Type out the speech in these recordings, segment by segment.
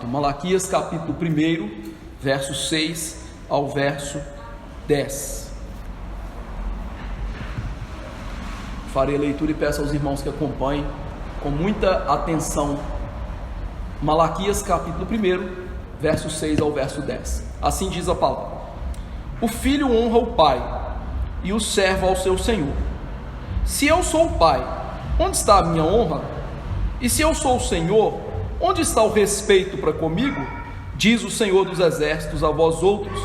capítulo. Malaquias capítulo 1, verso 6 ao verso 10. Farei a leitura e peço aos irmãos que acompanhem com muita atenção. Malaquias capítulo 1, verso 6 ao verso 10. Assim diz a palavra: o filho honra o pai, e o servo ao seu senhor. Se eu sou o pai, onde está a minha honra? E se eu sou o senhor, onde está o respeito para comigo? Diz o Senhor dos exércitos a vós outros,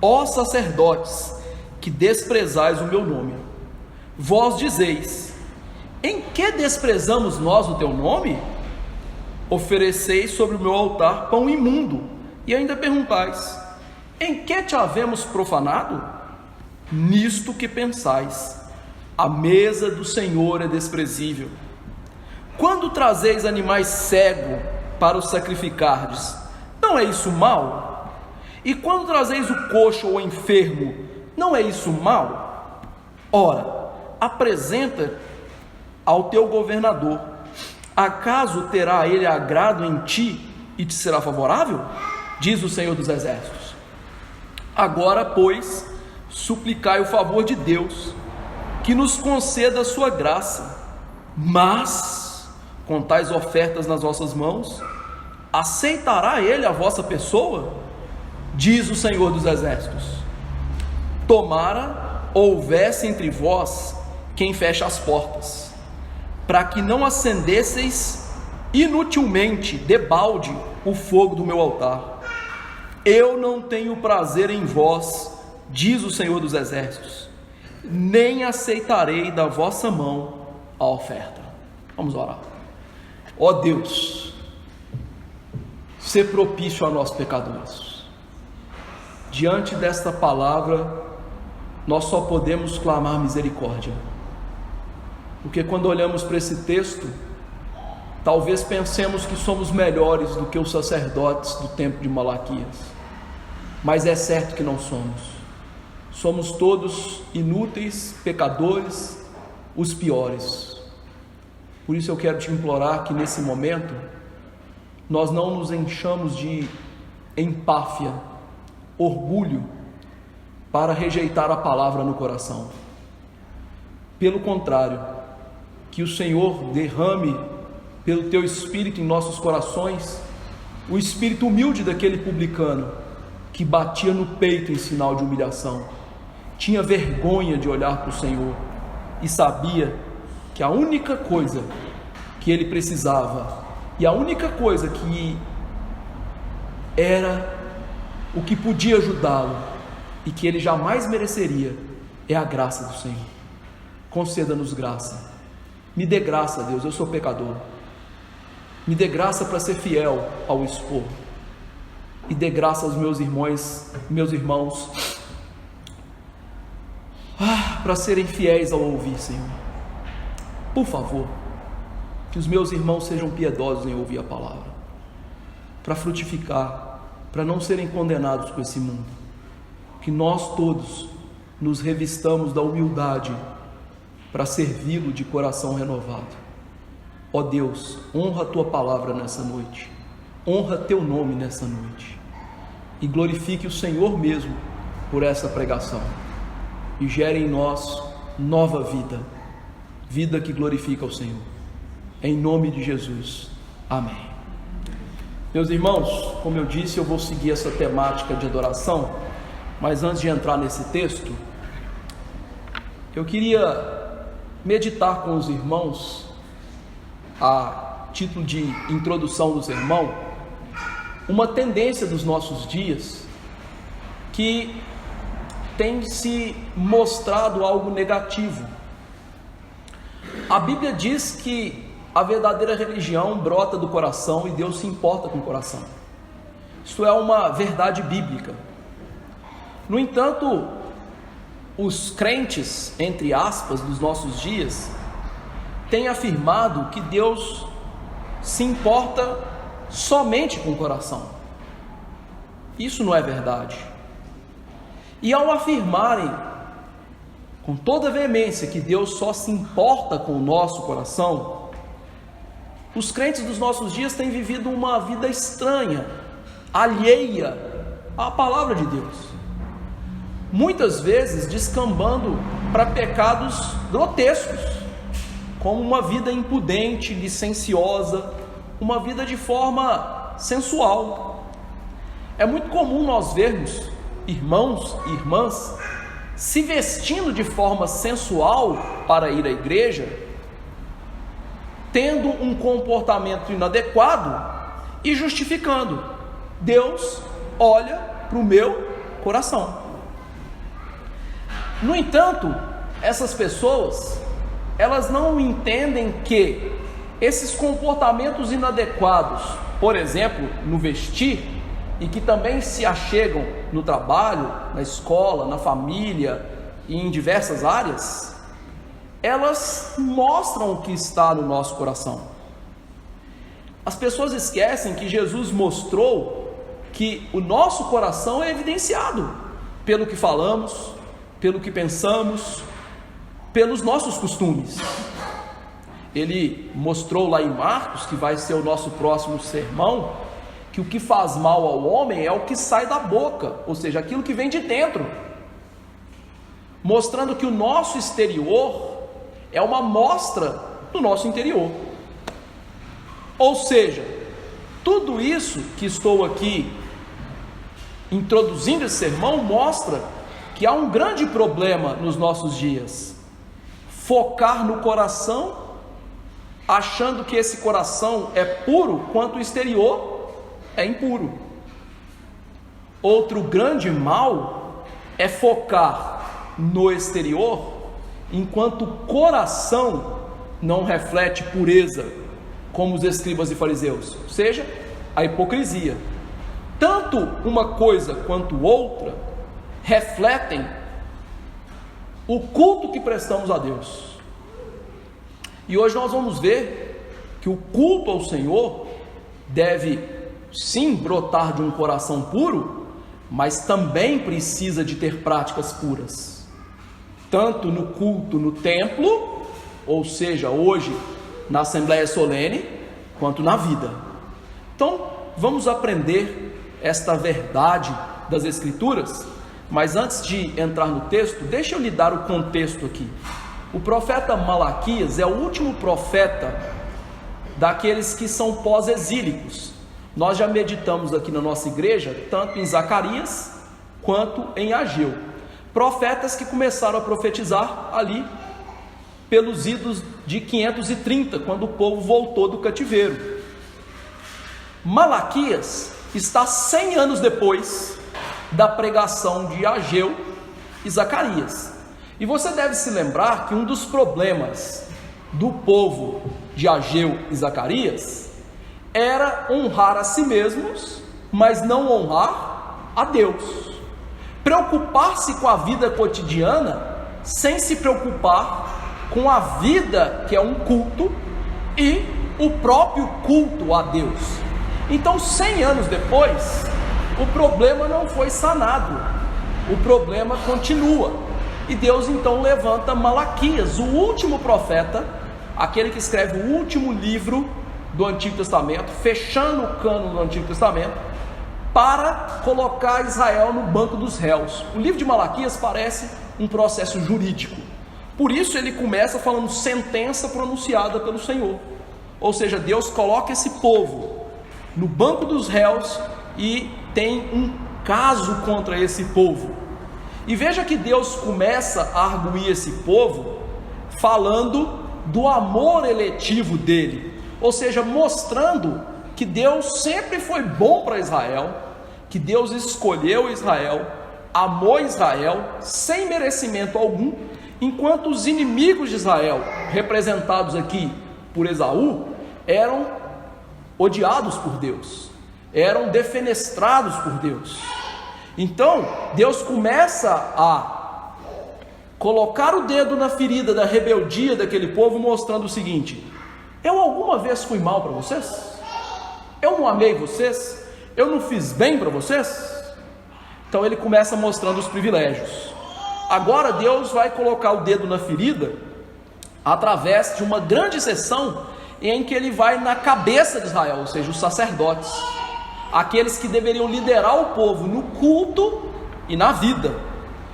ó sacerdotes, que desprezais o meu nome. Vós dizeis: em que desprezamos nós o teu nome? Ofereceis sobre o meu altar pão imundo, e ainda perguntais: em que te havemos profanado? Nisto que pensais: a mesa do Senhor é desprezível. Quando trazeis animais cegos para os sacrificardes, não é isso mal? E quando trazeis o coxo ou enfermo, não é isso mal? Ora, apresenta ao teu governador. Acaso terá ele agrado em ti e te será favorável? Diz o Senhor dos exércitos. Agora, pois, suplicai o favor de Deus, que nos conceda a sua graça. Mas, com tais ofertas nas vossas mãos, aceitará ele a vossa pessoa? Diz o Senhor dos exércitos. Tomara houvesse entre vós quem fecha as portas, para que não acendesseis inutilmente, debalde, o fogo do meu altar. Eu não tenho prazer em vós, diz o Senhor dos exércitos, nem aceitarei da vossa mão a oferta. Vamos orar. Ó Deus, sê propício a nós pecadores. Diante desta palavra, nós só podemos clamar misericórdia, porque quando olhamos para esse texto, talvez pensemos que somos melhores do que os sacerdotes do tempo de Malaquias, mas é certo que não somos. Somos todos inúteis, pecadores, os piores. Por isso eu quero te implorar que nesse momento nós não nos enchamos de empáfia, orgulho, para rejeitar a palavra no coração. Pelo contrário, que o Senhor derrame pelo teu Espírito em nossos corações o espírito humilde daquele publicano que batia no peito em sinal de humilhação, tinha vergonha de olhar para o Senhor e sabia que a única coisa que ele precisava e a única coisa que era o que podia ajudá-lo e que ele jamais mereceria é a graça do Senhor. Conceda-nos graça. Me dê graça, Deus, eu sou pecador. Me dê graça para ser fiel ao expor. E dê graça aos meus irmãos, para serem fiéis ao ouvir, Senhor. Por favor, que os meus irmãos sejam piedosos em ouvir a palavra, para frutificar, para não serem condenados com esse mundo. Que nós todos nos revistamos da humildade para servi-lo de coração renovado. Ó Deus, honra a tua palavra nessa noite, honra teu nome nessa noite, e glorifique o Senhor mesmo por essa pregação, e gere em nós nova vida, vida que glorifica o Senhor, em nome de Jesus, amém. Meus irmãos, como eu disse, eu vou seguir essa temática de adoração, mas antes de entrar nesse texto, eu queria meditar com os irmãos, a título de introdução do sermão, uma tendência dos nossos dias que tem se mostrado algo negativo. A Bíblia diz que a verdadeira religião brota do coração e Deus se importa com o coração. Isto é uma verdade bíblica. No entanto, os crentes, entre aspas, dos nossos dias, têm afirmado que Deus se importa somente com o coração. Isso não é verdade. E ao afirmarem com toda veemência que Deus só se importa com o nosso coração, Os crentes dos nossos dias têm vivido uma vida estranha, alheia à palavra de Deus, muitas vezes descambando para pecados grotescos, como uma vida impudente, licenciosa, uma vida de forma sensual. É muito comum nós vermos irmãos e irmãs se vestindo de forma sensual para ir à igreja, tendo um comportamento inadequado e justificando: Deus olha para o meu coração. No entanto, essas pessoas, elas não entendem que esses comportamentos inadequados, por exemplo, no vestir, e que também se achegam no trabalho, na escola, na família e em diversas áreas, elas mostram o que está no nosso coração. As pessoas esquecem que Jesus mostrou que o nosso coração é evidenciado pelo que falamos, pelo que pensamos, pelos nossos costumes. Ele mostrou lá em Marcos, que vai ser o nosso próximo sermão, que o que faz mal ao homem é o que sai da boca, ou seja, aquilo que vem de dentro, mostrando que o nosso exterior é uma mostra do nosso interior. Ou seja, tudo isso que estou aqui introduzindo esse sermão mostra que há um grande problema nos nossos dias: focar no coração, achando que esse coração é puro quanto o exterior é impuro. Outro grande mal é focar no exterior enquanto o coração não reflete pureza, como os escribas e fariseus, ou seja, a hipocrisia. Tanto uma coisa quanto outra refletem o culto que prestamos a Deus. E hoje nós vamos ver que o culto ao Senhor deve sim brotar de um coração puro, mas também precisa de ter práticas puras, tanto no culto no templo, ou seja, hoje na Assembleia Solene, quanto na vida. Então, vamos aprender esta verdade das Escrituras, mas antes de entrar no texto, deixa eu lhe dar o contexto aqui. O profeta Malaquias é o último profeta daqueles que são pós-exílicos. Nós já meditamos aqui na nossa igreja, tanto em Zacarias, quanto em Ageu. Profetas que começaram a profetizar ali pelos idos de 530, quando o povo voltou do cativeiro. Malaquias está 100 anos depois da pregação de Ageu e Zacarias. E você deve se lembrar que um dos problemas do povo de Ageu e Zacarias era honrar a si mesmos, mas não honrar a Deus. Preocupar-se com a vida cotidiana, sem se preocupar com a vida que é um culto e o próprio culto a Deus. Então, 100 anos depois, o problema não foi sanado, o problema continua. E Deus então levanta Malaquias, o último profeta, aquele que escreve o último livro do Antigo Testamento, fechando o cânon do Antigo Testamento, para colocar Israel no banco dos réus. O livro de Malaquias parece um processo jurídico, por isso ele começa falando sentença pronunciada pelo Senhor, ou seja, Deus coloca esse povo no banco dos réus e tem um caso contra esse povo. E veja que Deus começa a arguir esse povo falando do amor eletivo dele, ou seja, mostrando que Deus sempre foi bom para Israel, que Deus escolheu Israel, amou Israel sem merecimento algum, enquanto os inimigos de Israel, representados aqui por Esaú, eram odiados por Deus, eram defenestrados por Deus. Então Deus começa a colocar o dedo na ferida da rebeldia daquele povo, mostrando o seguinte: eu alguma vez fui mal para vocês? Eu não amei vocês? Eu não fiz bem para vocês? Então ele começa mostrando os privilégios. Agora Deus vai colocar o dedo na ferida através de uma grande exceção em que ele vai na cabeça de Israel, ou seja, os sacerdotes, aqueles que deveriam liderar o povo no culto e na vida.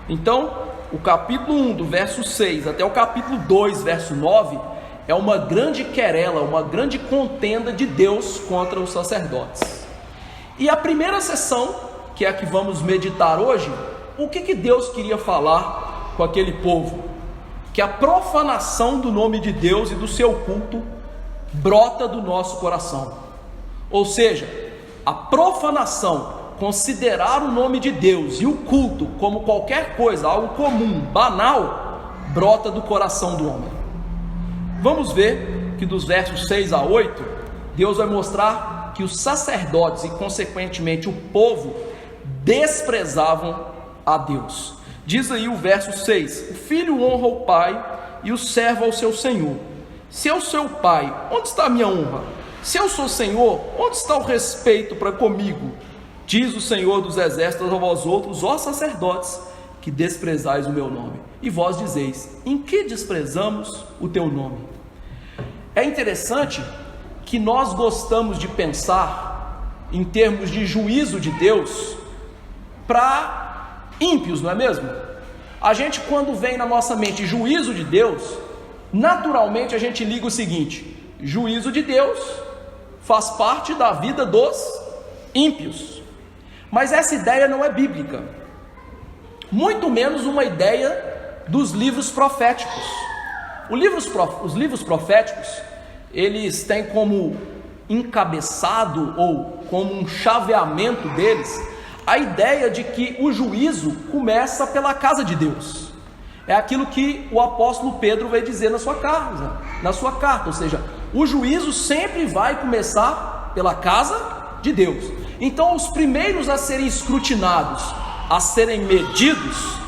Então, o capítulo 1, do verso 6 até o capítulo 2, verso 9, é uma grande querela, uma grande contenda de Deus contra os sacerdotes. E a primeira sessão, que é a que vamos meditar hoje, o que Deus queria falar com aquele povo? Que a profanação do nome de Deus e do seu culto brota do nosso coração. Ou seja, a profanação, considerar o nome de Deus e o culto como qualquer coisa, algo comum, banal, brota do coração do homem. Vamos ver que dos versos 6 a 8, Deus vai mostrar que os sacerdotes e consequentemente o povo desprezavam a Deus. Diz aí o verso 6: o filho honra o pai e o servo ao seu senhor. Se eu sou o pai, onde está a minha honra? Se eu sou senhor, onde está o respeito para comigo? Diz o Senhor dos exércitos a vós outros, ó sacerdotes, que desprezais o meu nome. E vós dizeis: em que desprezamos o teu nome? É interessante que nós gostamos de pensar em termos de juízo de Deus para ímpios, não é mesmo? A gente, quando vem na nossa mente juízo de Deus, naturalmente a gente liga o seguinte: juízo de Deus faz parte da vida dos ímpios. Mas essa ideia não é bíblica, muito menos uma ideia dos livros proféticos. Os livros proféticos, eles têm como encabeçado ou como um chaveamento deles a ideia de que o juízo começa pela casa de Deus. É aquilo que o apóstolo Pedro vai dizer na sua carta, ou seja, o juízo sempre vai começar pela casa de Deus. Então, os primeiros a serem escrutinados, a serem medidos,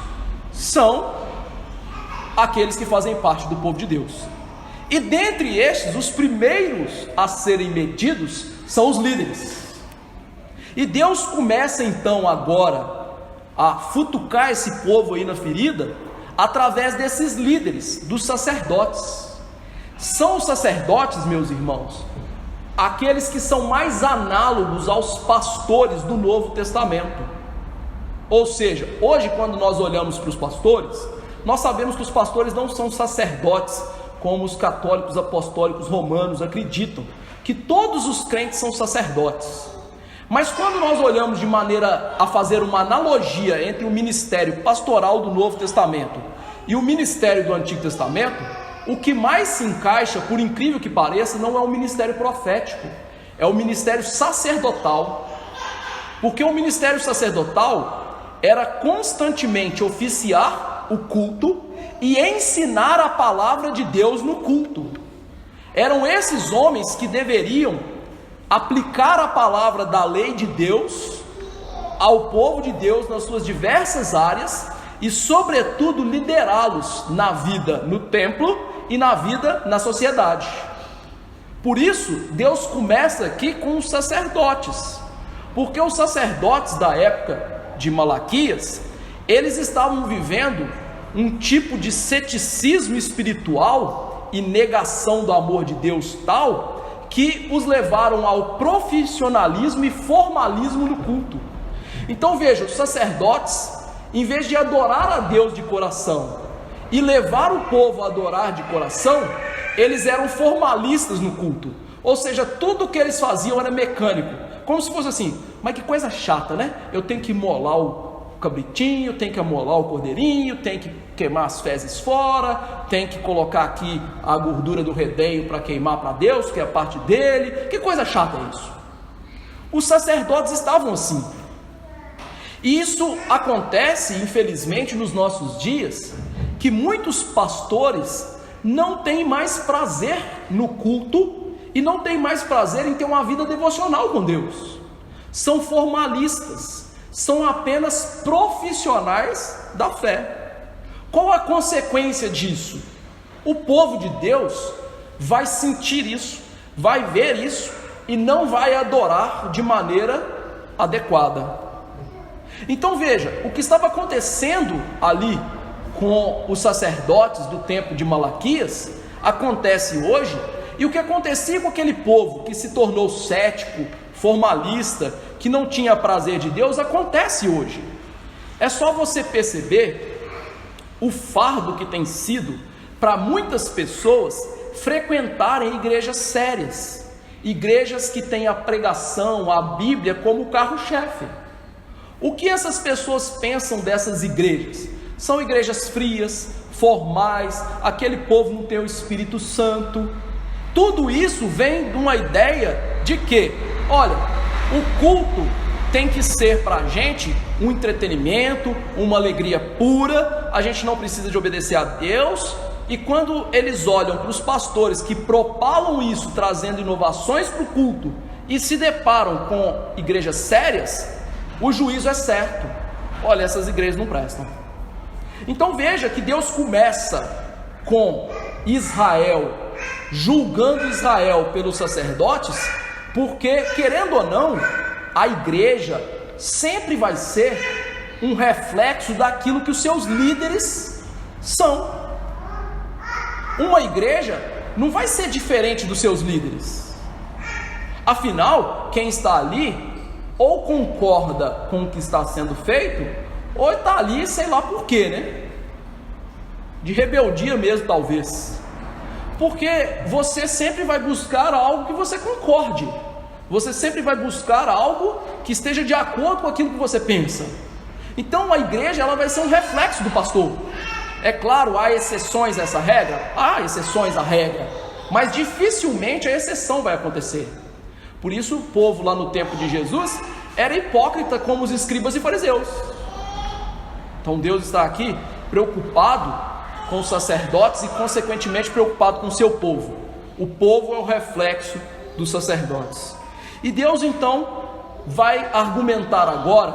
são aqueles que fazem parte do povo de Deus. E dentre estes, os primeiros a serem medidos são os líderes. E Deus começa então agora a futucar esse povo aí na ferida, através desses líderes, dos sacerdotes. São os sacerdotes, meus irmãos, aqueles que são mais análogos aos pastores do Novo Testamento. Ou seja, hoje quando nós olhamos para os pastores, nós sabemos que os pastores não são sacerdotes como os católicos apostólicos romanos acreditam, que todos os crentes são sacerdotes. Mas quando nós olhamos de maneira a fazer uma analogia entre o ministério pastoral do Novo Testamento e o ministério do Antigo Testamento, o que mais se encaixa, por incrível que pareça, não é o ministério profético, é o ministério sacerdotal. Porque o ministério sacerdotal era constantemente oficiar o culto e ensinar a palavra de Deus no culto. Eram esses homens que deveriam aplicar a palavra da lei de Deus ao povo de Deus nas suas diversas áreas e, sobretudo, liderá-los na vida no templo e na vida na sociedade. Por isso, Deus começa aqui com os sacerdotes, porque os sacerdotes da época de Malaquias, eles estavam vivendo um tipo de ceticismo espiritual e negação do amor de Deus tal, que os levaram ao profissionalismo e formalismo no culto. Então veja, os sacerdotes, em vez de adorar a Deus de coração e levar o povo a adorar de coração, eles eram formalistas no culto. Ou seja, tudo que eles faziam era mecânico, como se fosse assim: mas que coisa chata, né? Eu tenho que molar o cabritinho, tem que amolar o cordeirinho, tem que queimar as fezes fora, tem que colocar aqui a gordura do redenho para queimar para Deus, que é a parte dele. Que coisa chata é isso? Os sacerdotes estavam assim. E isso acontece, infelizmente, nos nossos dias, que muitos pastores não têm mais prazer no culto e não têm mais prazer em ter uma vida devocional com Deus. São formalistas, são apenas profissionais da fé. Qual a consequência disso? O povo de Deus vai sentir isso, vai ver isso e não vai adorar de maneira adequada. Então veja, o que estava acontecendo ali com os sacerdotes do tempo de Malaquias, acontece hoje, E o que acontecia com aquele povo que se tornou cético, formalista, que não tinha prazer de Deus, acontece hoje. É só você perceber o fardo que tem sido para muitas pessoas frequentarem igrejas sérias, igrejas que têm a pregação, a Bíblia como carro-chefe. O que essas pessoas pensam dessas igrejas? São igrejas frias, formais, aquele povo não tem o Espírito Santo. Tudo isso vem de uma ideia de que, olha, o culto tem que ser para a gente um entretenimento, uma alegria pura, a gente não precisa de obedecer a Deus. E quando eles olham para os pastores que propalam isso, trazendo inovações para o culto, e se deparam com igrejas sérias, o juízo é certo: olha, essas igrejas não prestam. Então veja que Deus começa com Israel, julgando Israel pelos sacerdotes, porque, querendo ou não, a igreja sempre vai ser um reflexo daquilo que os seus líderes são. Uma igreja não vai ser diferente dos seus líderes. Afinal, quem está ali ou concorda com o que está sendo feito, ou está ali, sei lá por quê, né? De rebeldia mesmo, talvez. Porque você sempre vai buscar algo que você concorde. Você sempre vai buscar algo que esteja de acordo com aquilo que você pensa. Então a igreja, ela vai ser um reflexo do pastor. É claro, há exceções a essa regra? Há exceções à regra, mas dificilmente a exceção vai acontecer. Por isso o povo lá no tempo de Jesus era hipócrita como os escribas e fariseus. Então Deus está aqui preocupado com os sacerdotes e consequentemente preocupado com o seu povo. O povo é o reflexo dos sacerdotes. E Deus então vai argumentar agora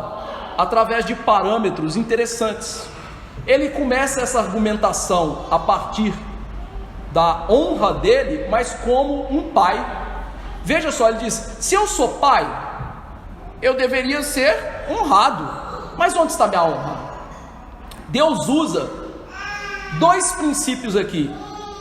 através de parâmetros interessantes. Ele começa essa argumentação a partir da honra dele, mas como um pai. Veja só, ele diz: se eu sou pai, eu deveria ser honrado, mas onde está minha honra? Deus usa dois princípios aqui.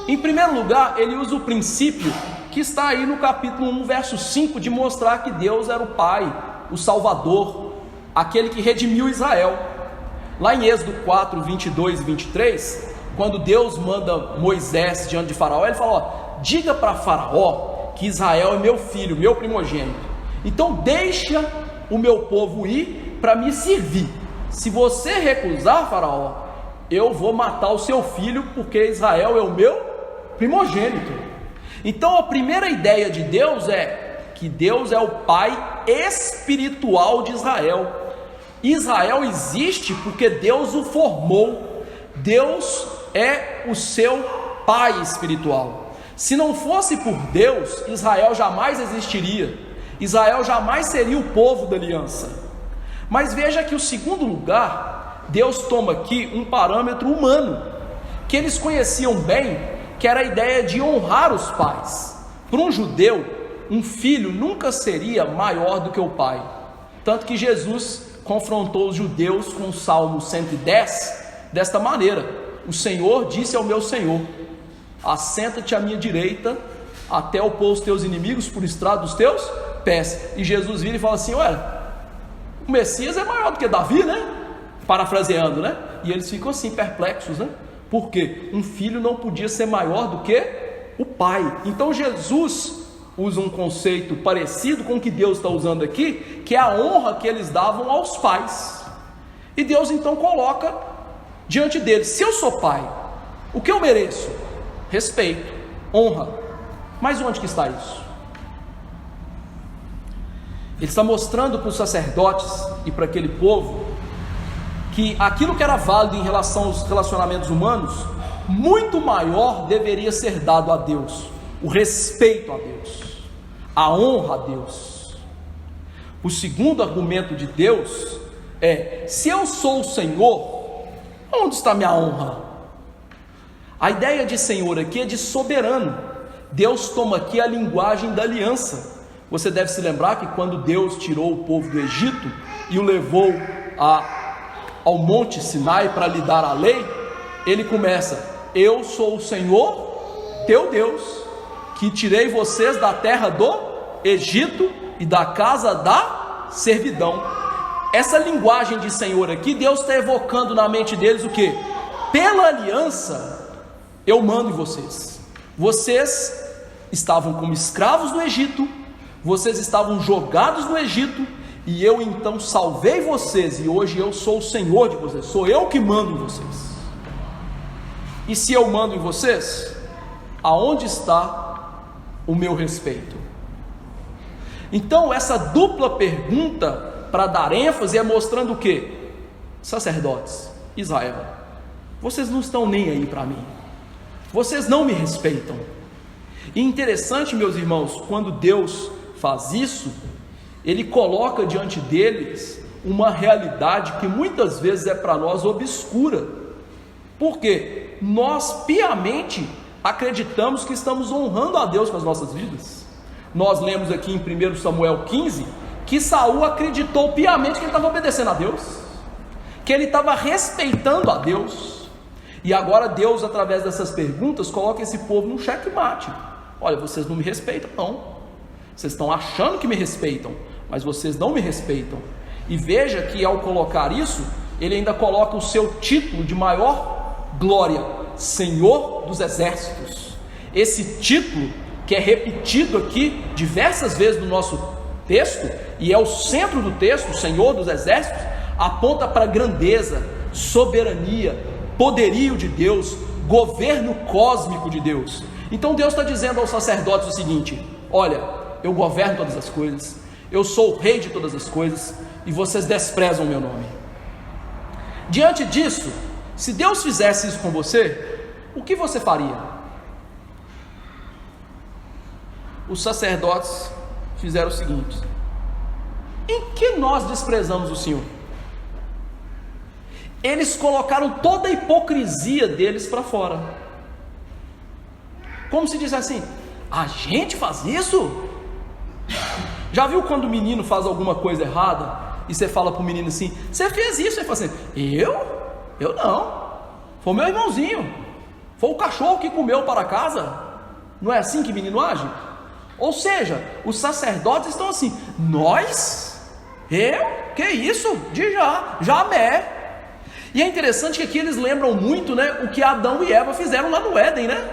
Em primeiro lugar, ele usa o princípio que está aí no capítulo 1, verso 5, de mostrar que Deus era o Pai, o Salvador, aquele que redimiu Israel. Lá em Êxodo 4, 22 e 23, quando Deus manda Moisés diante de Faraó, ele fala: diga para Faraó que Israel é meu filho, meu primogênito. Então deixa o meu povo ir para me servir. Se você recusar, Faraó, eu vou matar o seu filho, porque Israel é o meu primogênito. Então a primeira ideia de Deus é que Deus é o pai espiritual de Israel. Israel existe porque Deus o formou. Deus é o seu pai espiritual. Se não fosse por Deus, Israel jamais existiria. Israel jamais seria o povo da aliança. Mas veja que o segundo lugar, Deus toma aqui um parâmetro humano, que eles conheciam bem, que era a ideia de honrar os pais. Para um judeu, um filho nunca seria maior do que o pai. Tanto que Jesus confrontou os judeus com o Salmo 110 desta maneira: o Senhor disse ao meu Senhor: assenta-te à minha direita, até eu pôr os teus inimigos por estrado dos teus pés. E Jesus vira e fala assim: olha, o Messias é maior do que Davi, né? Parafraseando, né? E eles ficam assim perplexos, né? Porque um filho não podia ser maior do que o pai. Então Jesus usa um conceito parecido com o que Deus está usando aqui, que é a honra que eles davam aos pais. E Deus então coloca diante deles: se eu sou pai, o que eu mereço? Respeito, honra. Mas onde que está isso? Ele está mostrando para os sacerdotes e para aquele povo que aquilo que era válido em relação aos relacionamentos humanos, muito maior deveria ser dado a Deus: o respeito a Deus, a honra a Deus. O segundo argumento de Deus é: se eu sou o Senhor, onde está minha honra? A ideia de Senhor aqui é de soberano. Deus toma aqui a linguagem da aliança. Você deve se lembrar que quando Deus tirou o povo do Egito e o levou ao monte Sinai para lhe dar a lei, ele começa: eu sou o Senhor teu Deus. que tirei vocês da terra do Egito e da casa da servidão. Essa linguagem de Senhor aqui, Deus está evocando na mente deles o que? Pela aliança, eu mando em vocês. Vocês estavam como escravos no Egito, vocês estavam jogados no Egito, e eu então salvei vocês, e hoje eu sou o Senhor de vocês, sou eu que mando em vocês. E se eu mando em vocês, aonde está o meu respeito? Então essa dupla pergunta, para dar ênfase, é mostrando o que? Sacerdotes, Israel, vocês não estão nem aí para mim, vocês não me respeitam. E interessante, meus irmãos, quando Deus faz isso, Ele coloca diante deles uma realidade que muitas vezes é para nós obscura, porque nós piamente acreditamos que estamos honrando a Deus com as nossas vidas. Nós lemos aqui em 1 Samuel 15, que Saul acreditou piamente que ele estava obedecendo a Deus, que ele estava respeitando a Deus, e agora Deus, através dessas perguntas, coloca esse povo num xeque-mate. Olha, vocês não me respeitam não, vocês estão achando que me respeitam, mas vocês não me respeitam. E veja que ao colocar isso, ele ainda coloca o seu título de maior glória, Senhor dos Exércitos. Esse título que é repetido aqui diversas vezes no nosso texto, e é o centro do texto, Senhor dos Exércitos, aponta para a grandeza, soberania, poderio de Deus, governo cósmico de Deus. Então Deus está dizendo aos sacerdotes o seguinte: olha, eu governo todas as coisas, eu sou o rei de todas as coisas, e vocês desprezam o meu nome. Diante disso, se Deus fizesse isso com você, o que você faria? Os sacerdotes fizeram o seguinte: em que nós desprezamos o Senhor? Eles colocaram toda a hipocrisia deles para fora, como se dissesse assim: a gente faz isso? Já viu quando o menino faz alguma coisa errada e você fala para o menino assim: você fez isso? Ele fala assim: eu não, foi o meu irmãozinho, foi o cachorro que comeu para casa. Não é assim que menino age? Ou seja, os sacerdotes estão assim: nós? Que isso? De jamais. E é interessante que aqui eles lembram muito, né, o que Adão e Eva fizeram lá no Éden, né?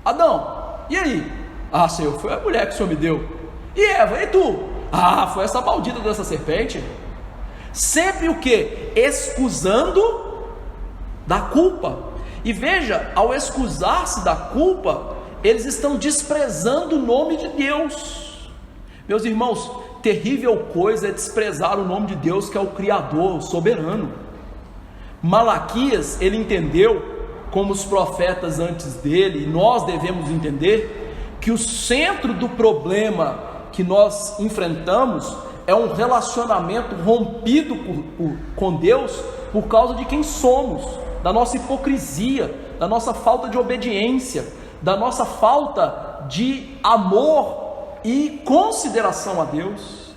Adão, e aí? Ah, Senhor, foi a mulher que o Senhor me deu. E Eva, e tu? Ah, foi essa maldita dessa serpente. Sempre o que? Excusando da culpa. E veja, ao excusar-se da culpa, eles estão desprezando o nome de Deus. Meus irmãos, terrível coisa é desprezar o nome de Deus, que é o Criador, o soberano. Malaquias, ele entendeu, como os profetas antes dele, e nós devemos entender, que o centro do problema que nós enfrentamos é um relacionamento rompido com Deus por causa de quem somos, da nossa hipocrisia, da nossa falta de obediência, da nossa falta de amor e consideração a Deus.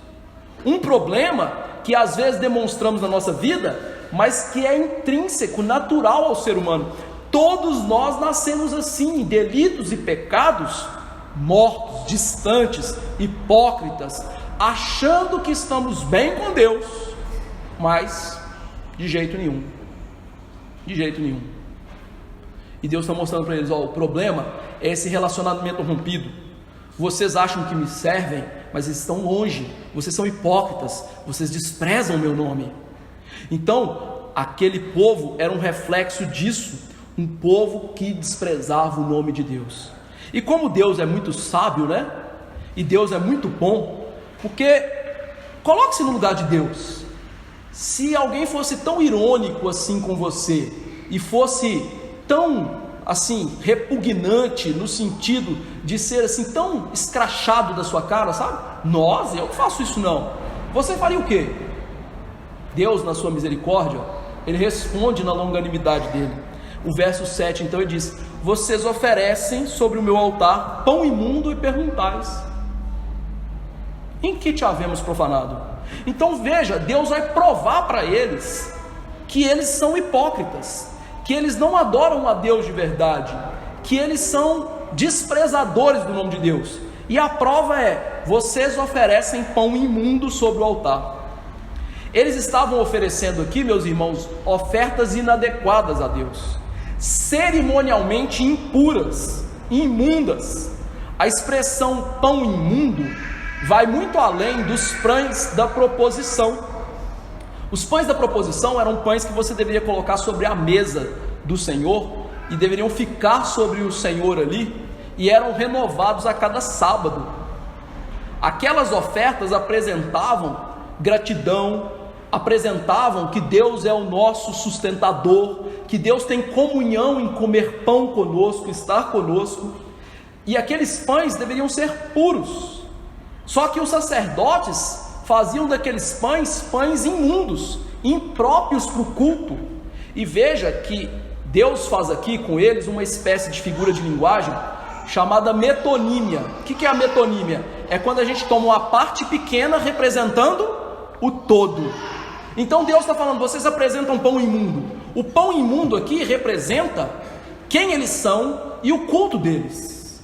Um problema que às vezes demonstramos na nossa vida, mas que é intrínseco, natural ao ser humano. Todos nós nascemos assim, delitos e pecados, mortos, distantes, hipócritas, achando que estamos bem com Deus, mas de jeito nenhum, de jeito nenhum. E Deus está mostrando para eles: ó, o problema é esse relacionamento rompido. Vocês acham que me servem, mas estão longe, vocês são hipócritas, vocês desprezam o meu nome. Então, aquele povo era um reflexo disso, um povo que desprezava o nome de Deus. E como Deus é muito sábio, né? E Deus é muito bom, porque coloque-se no lugar de Deus. Se alguém fosse tão irônico assim com você, e fosse tão assim repugnante no sentido de ser assim tão escrachado da sua cara, sabe? Eu não faço isso não. Você faria o quê? Deus, na sua misericórdia, ele responde na longanimidade dele. O verso 7, então, ele diz: vocês oferecem sobre o meu altar pão imundo e perguntais: em que te havemos profanado? Então veja, Deus vai provar para eles que eles são hipócritas, que eles não adoram a Deus de verdade, que eles são desprezadores do nome de Deus. E a prova é: vocês oferecem pão imundo sobre o altar. Eles estavam oferecendo aqui, meus irmãos, ofertas inadequadas a Deus, cerimonialmente impuras, imundas. A expressão pão imundo vai muito além dos pães da proposição. Os pães da proposição eram pães que você deveria colocar sobre a mesa do Senhor e deveriam ficar sobre o Senhor ali, e eram renovados a cada sábado. Aquelas ofertas apresentavam gratidão, apresentavam que Deus é o nosso sustentador, que Deus tem comunhão em comer pão conosco, estar conosco, e aqueles pães deveriam ser puros. Só que os sacerdotes faziam daqueles pães imundos, impróprios para o culto. E veja que Deus faz aqui com eles uma espécie de figura de linguagem chamada metonímia. O que é a metonímia? É quando a gente toma uma parte pequena representando o todo. Então Deus está falando: vocês apresentam pão imundo. O pão imundo aqui representa quem eles são e o culto deles.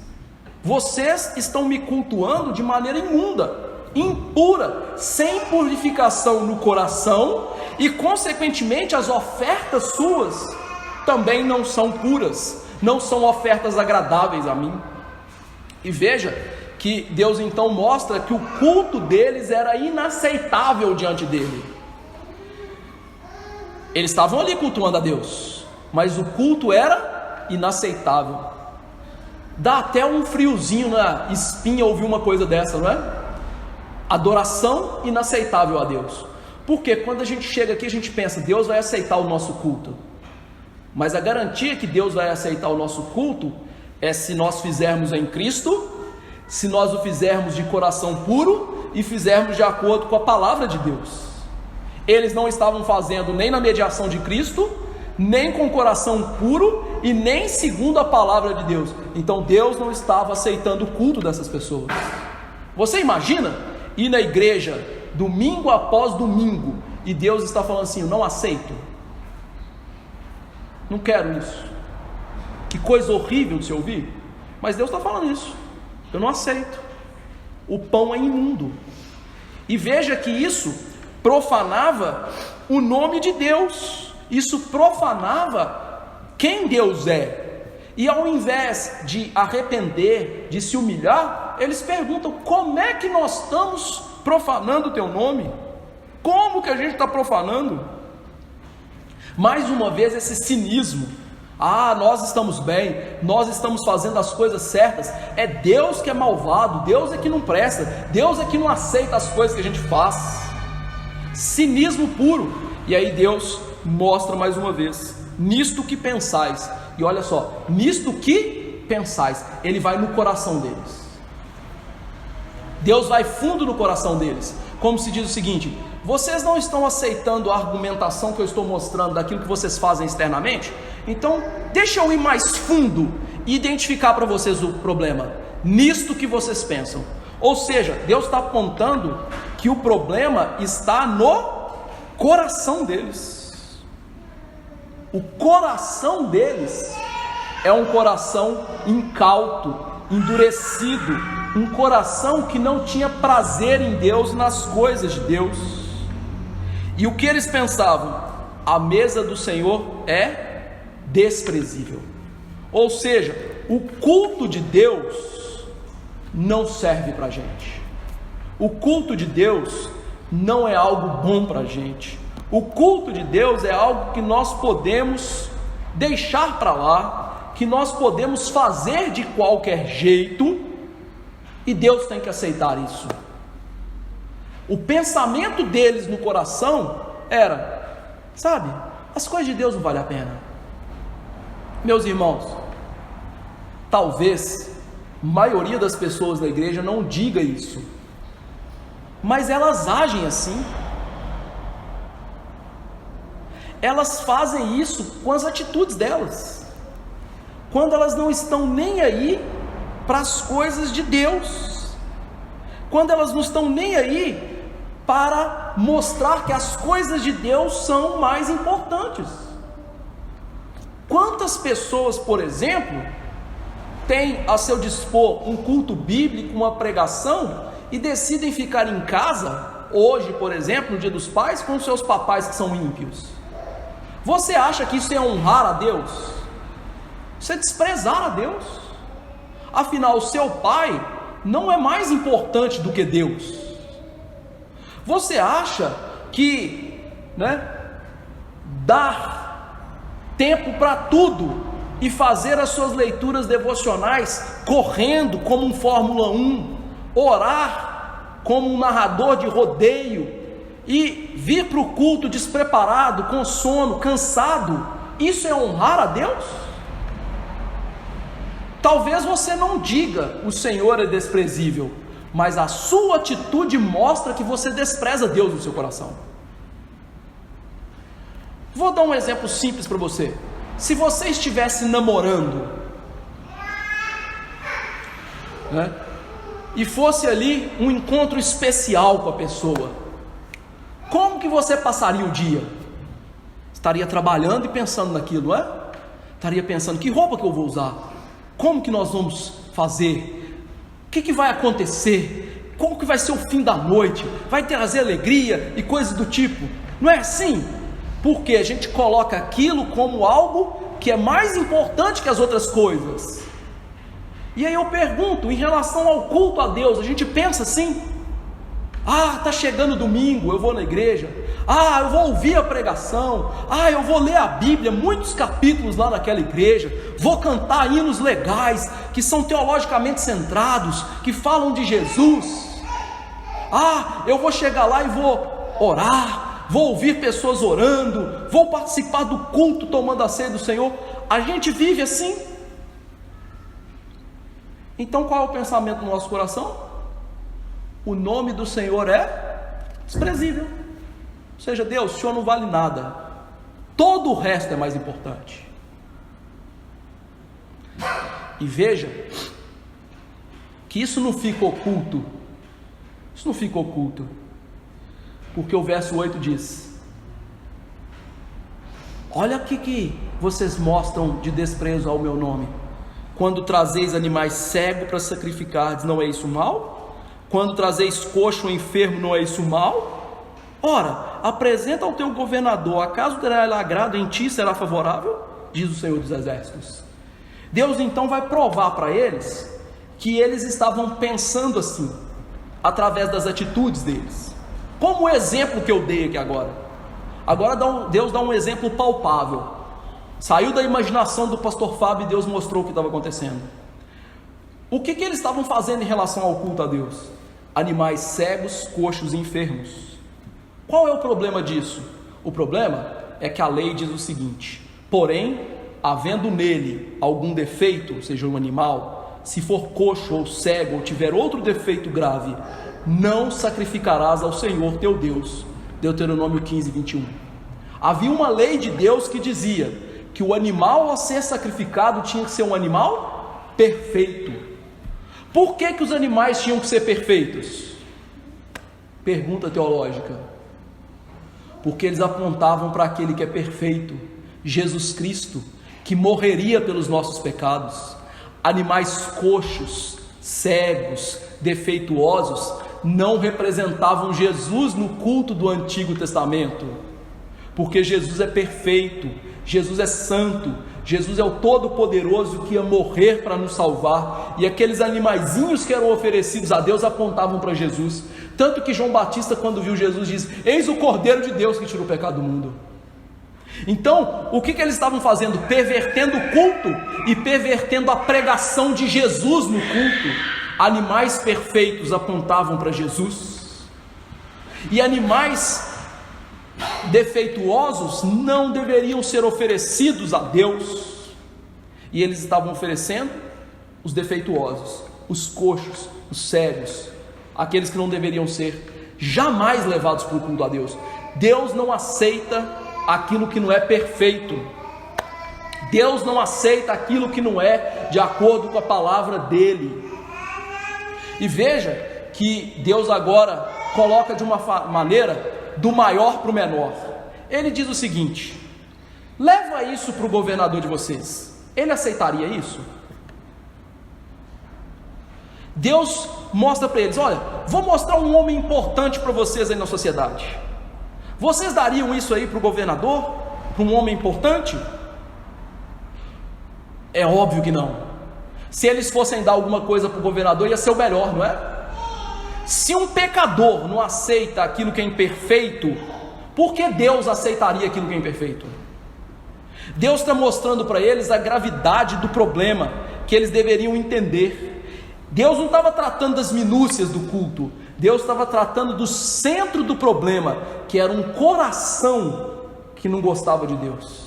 Vocês estão me cultuando de maneira imunda, impura, sem purificação no coração, e consequentemente as ofertas suas também não são puras, não são ofertas agradáveis a mim. E veja que Deus então mostra que o culto deles era inaceitável diante dele. Eles estavam ali cultuando a Deus, mas o culto era inaceitável. Dá até um friozinho na espinha ouvir uma coisa dessa, não é? Adoração inaceitável a Deus. Porque quando a gente chega aqui, a gente pensa: Deus vai aceitar o nosso culto. Mas a garantia que Deus vai aceitar o nosso culto é se nós fizermos em Cristo, se nós o fizermos de coração puro e fizermos de acordo com a palavra de Deus. Eles não estavam fazendo nem na mediação de Cristo, nem com coração puro e nem segundo a palavra de Deus. Então Deus não estava aceitando o culto dessas pessoas. Você imagina ir na igreja domingo após domingo e Deus está falando assim: eu não aceito, não quero isso. Que coisa horrível de se ouvir, mas Deus está falando isso: eu não aceito, o pão é imundo. E veja que isso profanava o nome de Deus, isso profanava quem Deus é. E ao invés de arrepender, de se humilhar, eles perguntam: como é que nós estamos profanando o teu nome? Como que a gente está profanando? Mais uma vez esse cinismo: nós estamos bem, nós estamos fazendo as coisas certas, é Deus que é malvado, Deus é que não presta, Deus é que não aceita as coisas que a gente faz. Cinismo puro. E aí Deus mostra mais uma vez: nisto que pensais. E olha só, nisto que pensais, Ele vai no coração deles. Deus vai fundo no coração deles. Como se diz o seguinte: vocês não estão aceitando a argumentação que eu estou mostrando daquilo que vocês fazem externamente? Então deixa eu ir mais fundo e identificar para vocês o problema. Nisto que vocês pensam. Ou seja, Deus está apontando que o problema está no coração deles. O coração deles é um coração incauto, endurecido, um coração que não tinha prazer em Deus, nas coisas de Deus. E o que eles pensavam? A mesa do Senhor é desprezível. Ou seja, o culto de Deus não serve para a gente. O culto de Deus não é algo bom para a gente. O culto de Deus é algo que nós podemos deixar para lá, que nós podemos fazer de qualquer jeito, e Deus tem que aceitar isso. O pensamento deles no coração era: sabe, as coisas de Deus não valem a pena. Meus irmãos, talvez a maioria das pessoas da igreja não diga isso, mas elas agem assim. Elas fazem isso com as atitudes delas, quando elas não estão nem aí para as coisas de Deus, quando elas não estão nem aí para mostrar que as coisas de Deus são mais importantes. Quantas pessoas, por exemplo, têm a seu dispor um culto bíblico, uma pregação, e decidem ficar em casa, hoje, por exemplo, no Dia dos Pais, com seus papais que são ímpios? Você acha que isso é honrar a Deus? Isso é desprezar a Deus. Afinal, o seu pai não é mais importante do que Deus. Você acha que, dar tempo para tudo e fazer as suas leituras devocionais correndo como um Fórmula 1, orar como um narrador de rodeio e vir para o culto despreparado, com sono, cansado, isso é honrar a Deus? Talvez você não diga o Senhor é desprezível, mas a sua atitude mostra que você despreza Deus no seu coração. Vou dar um exemplo simples para você. Se você estivesse namorando, e fosse ali um encontro especial com a pessoa, como que você passaria o dia? Estaria trabalhando e pensando naquilo, não é? Estaria pensando, que roupa que eu vou usar? Como que nós vamos fazer? O que vai acontecer? Como que vai ser o fim da noite? Vai trazer alegria e coisas do tipo? Não é assim? Porque a gente coloca aquilo como algo que é mais importante que as outras coisas. E aí eu pergunto, em relação ao culto a Deus, a gente pensa assim: está chegando domingo, eu vou na igreja, eu vou ouvir a pregação, eu vou ler a Bíblia, muitos capítulos lá naquela igreja, vou cantar hinos legais, que são teologicamente centrados, que falam de Jesus, eu vou chegar lá e vou orar, vou ouvir pessoas orando, vou participar do culto tomando a ceia do Senhor. A gente vive assim. Então qual é o pensamento do nosso coração? O nome do Senhor é desprezível. Ou seja, Deus, o Senhor não vale nada, todo o resto é mais importante. E veja que isso não fica oculto. Isso não fica oculto, porque o verso 8 diz: olha o que vocês mostram de desprezo ao meu nome. Quando trazeis animais cegos para sacrificar, não é isso mal? Quando trazeis coxo ou enfermo, não é isso mal? Ora, apresenta ao teu governador, acaso terá ele agrado em ti, será favorável? Diz o Senhor dos Exércitos. Deus então vai provar para eles que eles estavam pensando assim, através das atitudes deles. Como o exemplo que eu dei aqui agora. Agora Deus dá um exemplo palpável. Saiu da imaginação do pastor Fábio e Deus mostrou o que estava acontecendo. O que eles estavam fazendo em relação ao culto a Deus? Animais cegos, coxos e enfermos. Qual é o problema disso? O problema é que a lei diz o seguinte: porém, havendo nele algum defeito, seja um animal, se for coxo ou cego ou tiver outro defeito grave, não sacrificarás ao Senhor teu Deus. Deuteronômio 15, 21. Havia uma lei de Deus que dizia que o animal a ser sacrificado tinha que ser um animal perfeito. Por que os animais tinham que ser perfeitos? Pergunta teológica. Porque eles apontavam para aquele que é perfeito, Jesus Cristo, que morreria pelos nossos pecados. Animais coxos, cegos, defeituosos não representavam Jesus no culto do Antigo Testamento, porque Jesus é perfeito, Jesus é santo, Jesus é o Todo-Poderoso que ia morrer para nos salvar, e aqueles animaizinhos que eram oferecidos a Deus apontavam para Jesus. Tanto que João Batista, quando viu Jesus, diz: eis o Cordeiro de Deus que tira o pecado do mundo. Então, o que eles estavam fazendo? Pervertendo o culto e pervertendo a pregação de Jesus no culto. Animais perfeitos apontavam para Jesus, e animais defeituosos não deveriam ser oferecidos a Deus, e eles estavam oferecendo os defeituosos, os coxos, os cegos, aqueles que não deveriam ser jamais levados para o culto a Deus. Deus não aceita aquilo que não é perfeito. Deus não aceita aquilo que não é de acordo com a palavra dele. E veja que Deus agora coloca de uma maneira do maior para o menor. Ele diz o seguinte: leva isso para o governador de vocês. Ele aceitaria isso? Deus mostra para eles: olha, vou mostrar um homem importante para vocês aí na sociedade. Vocês dariam isso aí para o governador? Para um homem importante? É óbvio que não. Se eles fossem dar alguma coisa para o governador, ia ser o melhor, não é? Se um pecador não aceita aquilo que é imperfeito, por que Deus aceitaria aquilo que é imperfeito? Deus está mostrando para eles a gravidade do problema, que eles deveriam entender. Deus não estava tratando das minúcias do culto, Deus estava tratando do centro do problema, que era um coração que não gostava de Deus,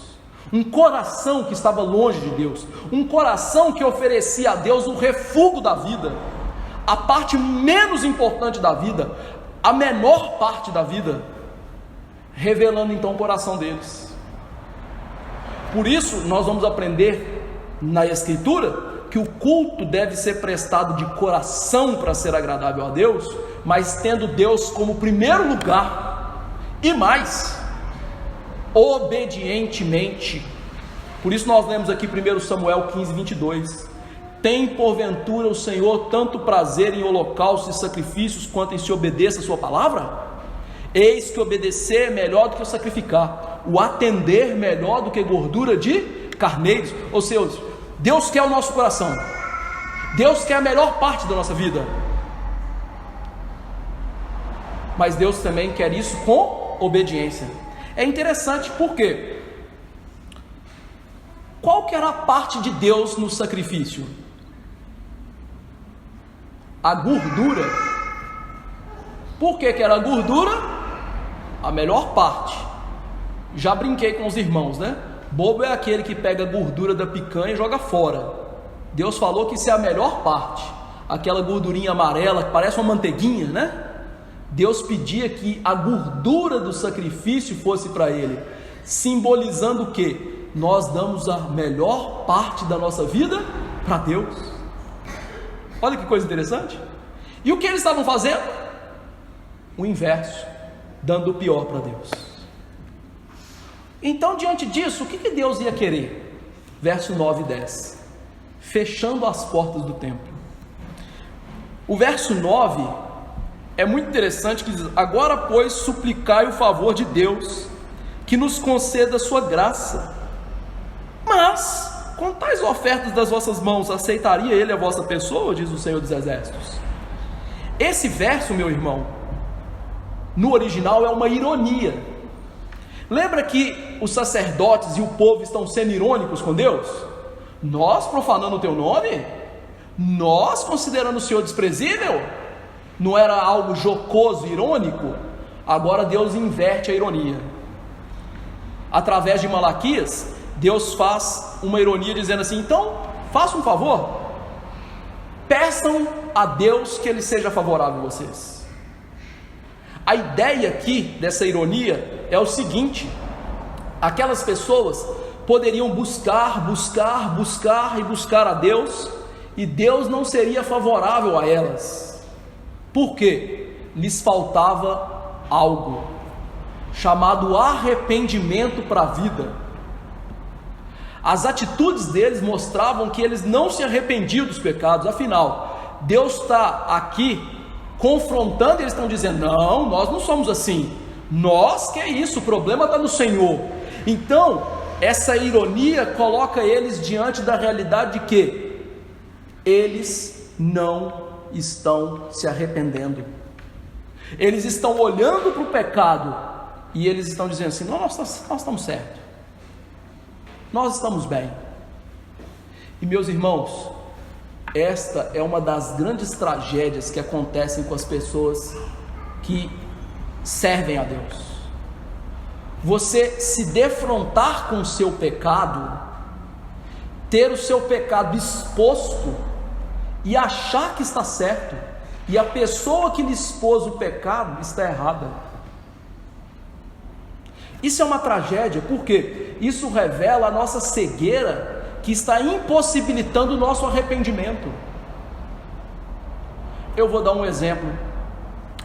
um coração que estava longe de Deus, um coração que oferecia a Deus o refúgio da vida, a parte menos importante da vida, a menor parte da vida, revelando então o coração deles. Por isso nós vamos aprender na Escritura que o culto deve ser prestado de coração para ser agradável a Deus, mas tendo Deus como primeiro lugar, e mais, obedientemente. Por isso nós lemos aqui 1 Samuel 15, 22, tem porventura o Senhor tanto prazer em holocaustos e sacrifícios, quanto em se obedeça a sua palavra? Eis que obedecer é melhor do que o sacrificar, o atender melhor do que gordura de carneiros. Ou seja, Deus quer o nosso coração, Deus quer a melhor parte da nossa vida, mas Deus também quer isso com obediência. É interessante porque qual que era a parte de Deus no sacrifício? A gordura. Por que era a gordura? A melhor parte. Já brinquei com os irmãos, né? Bobo é aquele que pega a gordura da picanha e joga fora. Deus falou que isso é a melhor parte, aquela gordurinha amarela que parece uma manteiguinha, né? Deus pedia que a gordura do sacrifício fosse para Ele, simbolizando o que? Nós damos a melhor parte da nossa vida para Deus. Olha que coisa interessante. E o que eles estavam fazendo? O inverso, dando o pior para Deus. Então, diante disso, o que Deus ia querer? Verso 9 e 10, fechando as portas do templo. O verso 9 é muito interessante, que diz: agora, pois, suplicai o favor de Deus, que nos conceda a sua graça. Mas, com tais ofertas das vossas mãos, aceitaria Ele a vossa pessoa? Diz o Senhor dos Exércitos. Esse verso, meu irmão, no original é uma ironia. Lembra que os sacerdotes e o povo estão sendo irônicos com Deus? Nós profanando o teu nome? Nós considerando o Senhor desprezível? Não era algo jocoso, irônico? Agora Deus inverte a ironia. Através de Malaquias, Deus faz uma ironia dizendo assim: então, faça um favor, peçam a Deus que Ele seja favorável a vocês. A ideia aqui dessa ironia é o seguinte: aquelas pessoas poderiam buscar a Deus, e Deus não seria favorável a elas. Por quê? Lhes faltava algo chamado arrependimento para a vida. As atitudes deles mostravam que eles não se arrependiam dos pecados. Afinal, Deus está aqui confrontando, eles estão dizendo: não, nós não somos assim, nós, que é isso, o problema está no Senhor. Então, essa ironia coloca eles diante da realidade de que eles não estão se arrependendo, eles estão olhando para o pecado e eles estão dizendo assim: não, nós estamos certos, nós estamos bem. E meus irmãos, esta é uma das grandes tragédias que acontecem com as pessoas que servem a Deus. Você se defrontar com o seu pecado, ter o seu pecado exposto e achar que está certo, e a pessoa que lhe expôs o pecado está errada. Isso é uma tragédia, porque isso revela a nossa cegueira, que está impossibilitando o nosso arrependimento. Eu vou dar um exemplo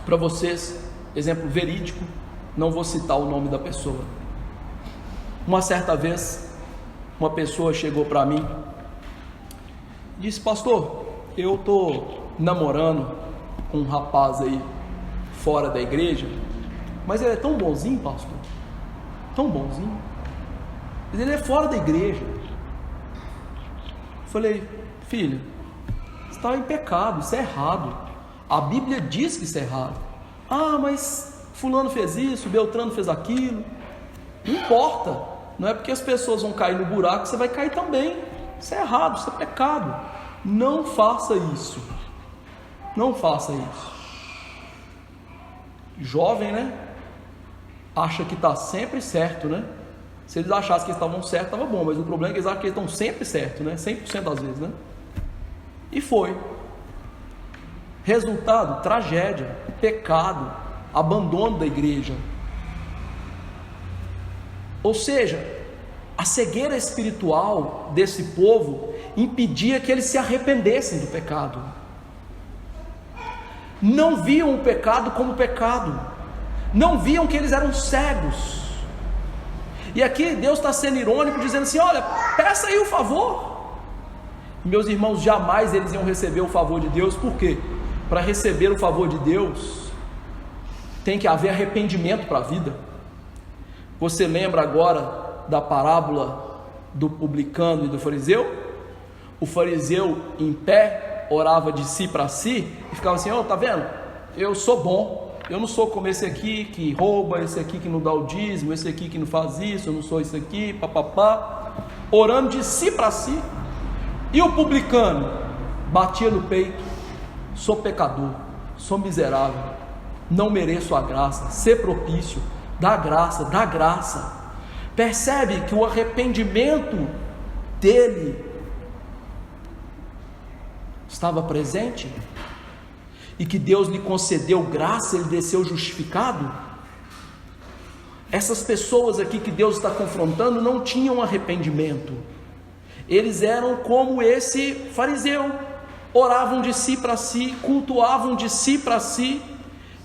para vocês, exemplo verídico, não vou citar o nome da pessoa. Uma certa vez, uma pessoa chegou para mim e disse: pastor, eu estou namorando com um rapaz aí fora da igreja, mas ele é tão bonzinho, pastor, tão bonzinho, mas ele é fora da igreja. Falei, filho, você está em pecado, isso é errado, a Bíblia diz que isso é errado. Ah, mas fulano fez isso, Beltrano fez aquilo. Não importa, não é porque as pessoas vão cair no buraco que você vai cair também. Isso é errado, isso é pecado. Não faça isso. Não faça isso. Jovem, né? Acha que está sempre certo, né? Se eles achassem que eles estavam certos, estava bom. Mas o problema é que eles acham que eles estão sempre certos, né? 100% das vezes, né? E foi. Resultado, tragédia, pecado, abandono da igreja. Ou seja, a cegueira espiritual desse povo impedia que eles se arrependessem do pecado. Não viam o pecado como pecado, não viam que eles eram cegos. E aqui Deus está sendo irônico, dizendo assim: olha, peça aí o favor. Meus irmãos, jamais eles iam receber o favor de Deus. Por quê? Para receber o favor de Deus tem que haver arrependimento para a vida. Você lembra agora da parábola do publicano e do fariseu? O fariseu em pé orava de si para si e ficava assim: tá vendo? Eu sou bom, eu não sou como esse aqui que rouba, esse aqui que não dá o dízimo, esse aqui que não faz isso, eu não sou isso aqui, papapá, orando de si para si. E o publicano batia no peito: sou pecador, sou miserável, não mereço a graça, ser propício, dá graça, dá graça. Percebe que o arrependimento dele estava presente e que Deus lhe concedeu graça, ele desceu justificado. Essas pessoas aqui que Deus está confrontando não tinham arrependimento. Eles eram como esse fariseu, oravam de si para si, cultuavam de si para si.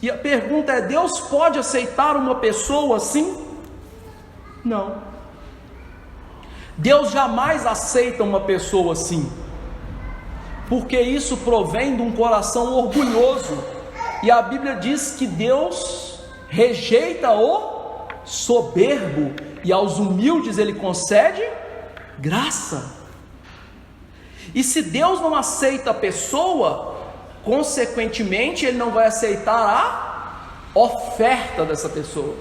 E a pergunta é: Deus pode aceitar uma pessoa assim? Não. Deus jamais aceita uma pessoa assim, porque isso provém de um coração orgulhoso. E a Bíblia diz que Deus rejeita o soberbo e aos humildes ele concede graça. E se Deus não aceita a pessoa, consequentemente ele não vai aceitar a oferta dessa pessoa.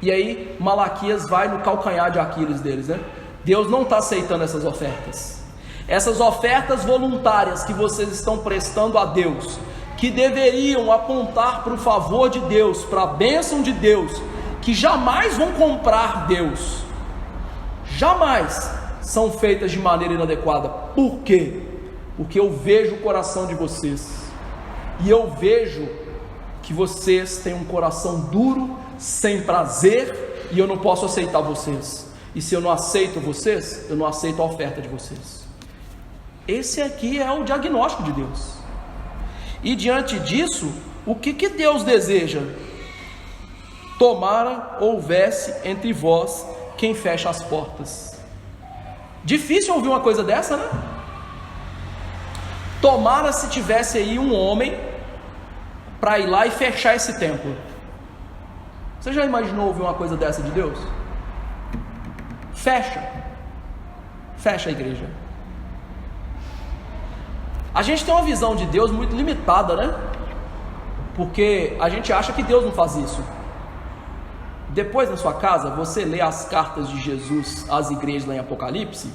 E aí Malaquias vai no calcanhar de Aquiles deles, né? Deus não está aceitando essas ofertas. Essas ofertas voluntárias que vocês estão prestando a Deus, que deveriam apontar para o favor de Deus, para a bênção de Deus, que jamais vão comprar Deus, jamais são feitas de maneira inadequada. Por quê? Porque eu vejo o coração de vocês, e eu vejo que vocês têm um coração duro, sem prazer, e eu não posso aceitar vocês. E se eu não aceito vocês, eu não aceito a oferta de vocês. Esse aqui é o diagnóstico de Deus. E diante disso, o que Deus deseja? Tomara houvesse entre vós quem fecha as portas. Difícil ouvir uma coisa dessa, né? Tomara se tivesse aí um homem para ir lá e fechar esse templo. Você já imaginou ouvir uma coisa dessa de Deus? Fecha a igreja. A gente tem uma visão de Deus muito limitada, né? Porque a gente acha que Deus não faz isso. Depois na sua casa, você lê as cartas de Jesus às igrejas lá em Apocalipse,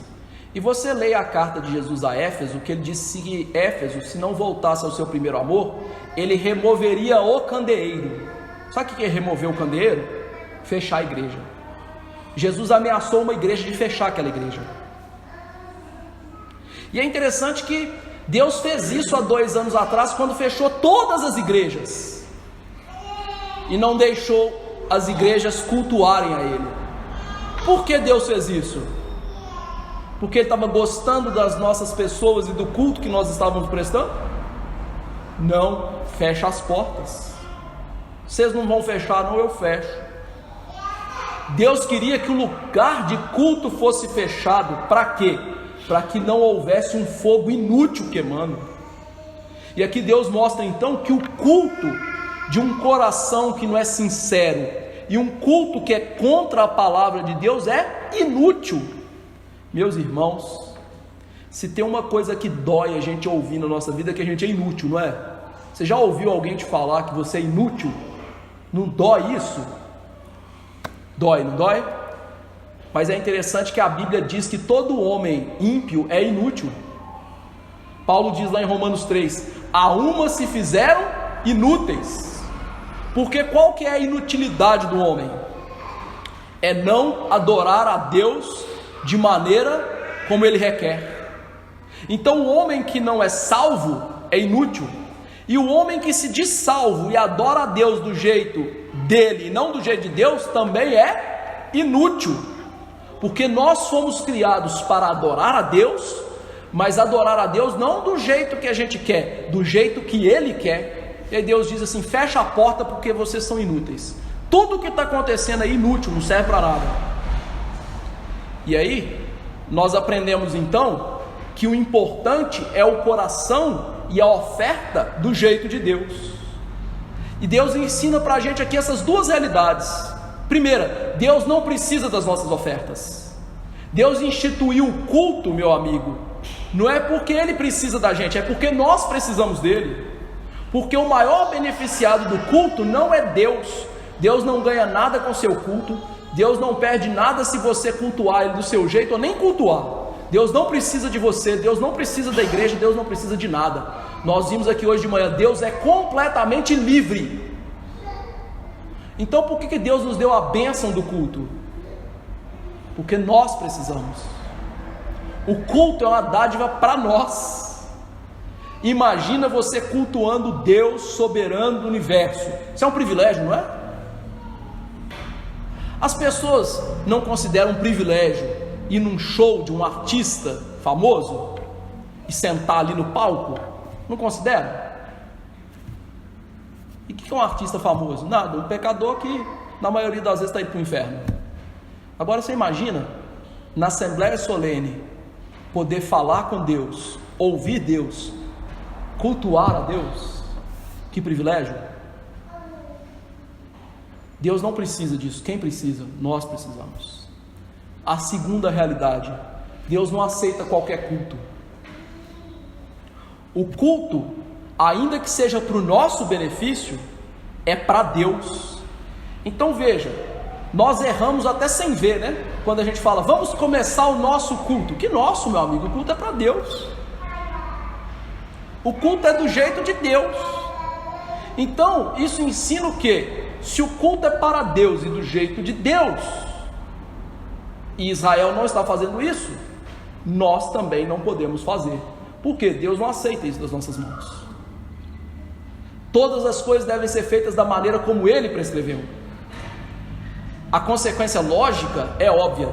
e você lê a carta de Jesus a Éfeso, que ele disse que Éfeso, se não voltasse ao seu primeiro amor, ele removeria o candeeiro. Sabe o que é remover o candeeiro? Fechar a igreja. Jesus ameaçou uma igreja de fechar aquela igreja. E é interessante que Deus fez isso há 2 anos atrás, quando fechou todas as igrejas e não deixou as igrejas cultuarem a Ele. Por que Deus fez isso? Porque Ele estava gostando das nossas pessoas e do culto que nós estávamos prestando? Não, fecha as portas. Vocês não vão fechar, não, eu fecho. Deus queria que o lugar de culto fosse fechado. Para quê? Para que não houvesse um fogo inútil queimando. E aqui Deus mostra então que o culto de um coração que não é sincero e um culto que é contra a palavra de Deus é inútil. Meus irmãos, se tem uma coisa que dói a gente ouvir na nossa vida é que a gente é inútil, não é? Você já ouviu alguém te falar que você é inútil? Não dói isso? Dói, não dói? Mas é interessante que a Bíblia diz que todo homem ímpio é inútil. Paulo diz lá em Romanos 3: a uma se fizeram inúteis. Porque qual que é a inutilidade do homem? É não adorar a Deus de maneira como ele requer. Então o homem que não é salvo é inútil. E o homem que se diz salvo e adora a Deus do jeito dele e não do jeito de Deus também é inútil. Porque nós fomos criados para adorar a Deus, mas adorar a Deus não do jeito que a gente quer, do jeito que Ele quer. E aí Deus diz assim: fecha a porta porque vocês são inúteis. Tudo que está acontecendo é inútil, não serve para nada. E aí nós aprendemos então que o importante é o coração e a oferta do jeito de Deus. E Deus ensina para a gente aqui essas duas realidades. Primeira, Deus não precisa das nossas ofertas. Deus instituiu o culto, meu amigo, não é porque Ele precisa da gente, é porque nós precisamos dele. Porque o maior beneficiado do culto não é Deus. Deus não ganha nada com seu culto. Deus não perde nada se você cultuar Ele do seu jeito ou nem cultuar. Deus não precisa de você, Deus não precisa da igreja, Deus não precisa de nada. Nós vimos aqui hoje de manhã, Deus é completamente livre. Então por que Deus nos deu a bênção do culto? Porque nós precisamos. O culto é uma dádiva para nós. Imagina você cultuando Deus soberano do universo. Isso é um privilégio, não é? As pessoas não consideram um privilégio ir num show de um artista famoso e sentar ali no palco? Não consideram? E o que é um artista famoso? Nada, um pecador que na maioria das vezes está indo para o inferno. Agora você imagina, na assembleia solene, poder falar com Deus, ouvir Deus, cultuar a Deus. Que privilégio! Deus não precisa disso. Quem precisa? Nós precisamos. A segunda realidade: Deus não aceita qualquer culto. O culto, ainda que seja para o nosso benefício, é para Deus. Então veja, nós erramos até sem ver, né? Quando a gente fala, vamos começar o nosso culto. Que nosso, meu amigo? O culto é para Deus. O culto é do jeito de Deus. Então isso ensina o quê? Se o culto é para Deus e do jeito de Deus, e Israel não está fazendo isso, nós também não podemos fazer, porque Deus não aceita isso das nossas mãos. Todas as coisas devem ser feitas da maneira como Ele prescreveu. A consequência lógica é óbvia.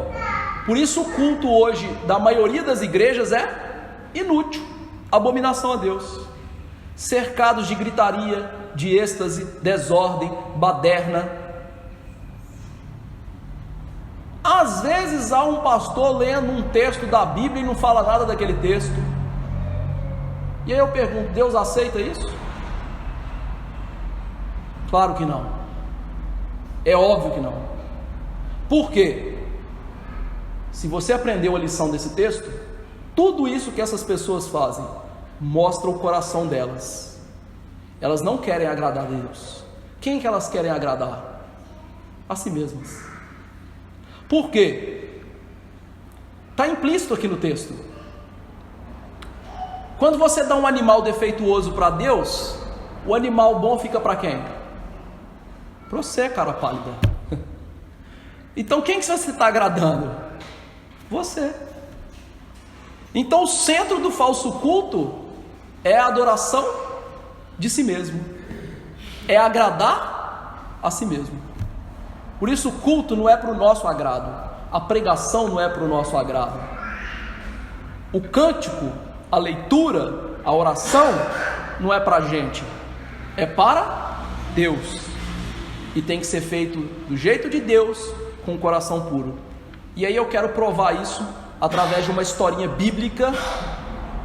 Por isso o culto hoje da maioria das igrejas é inútil, abominação a Deus, cercados de gritaria, de êxtase, desordem, baderna. Às vezes há um pastor lendo um texto da Bíblia e não fala nada daquele texto. E aí eu pergunto, Deus aceita isso? Claro que não. É óbvio que não. Por quê? Se você aprendeu a lição desse texto, tudo isso que essas pessoas fazem mostra o coração delas. Elas não querem agradar a Deus. Quem que elas querem agradar? A si mesmas. Por quê? Está implícito aqui no texto. Quando você dá um animal defeituoso para Deus, o animal bom fica para quem? Para você, cara pálida. Então quem que você está agradando? Você. Então o centro do falso culto é a adoração de si mesmo, é agradar a si mesmo. Por isso o culto não é para o nosso agrado, a pregação não é para o nosso agrado, o cântico, a leitura, a oração não é para a gente, é para Deus, e tem que ser feito do jeito de Deus, com o coração puro. E aí eu quero provar isso através de uma historinha bíblica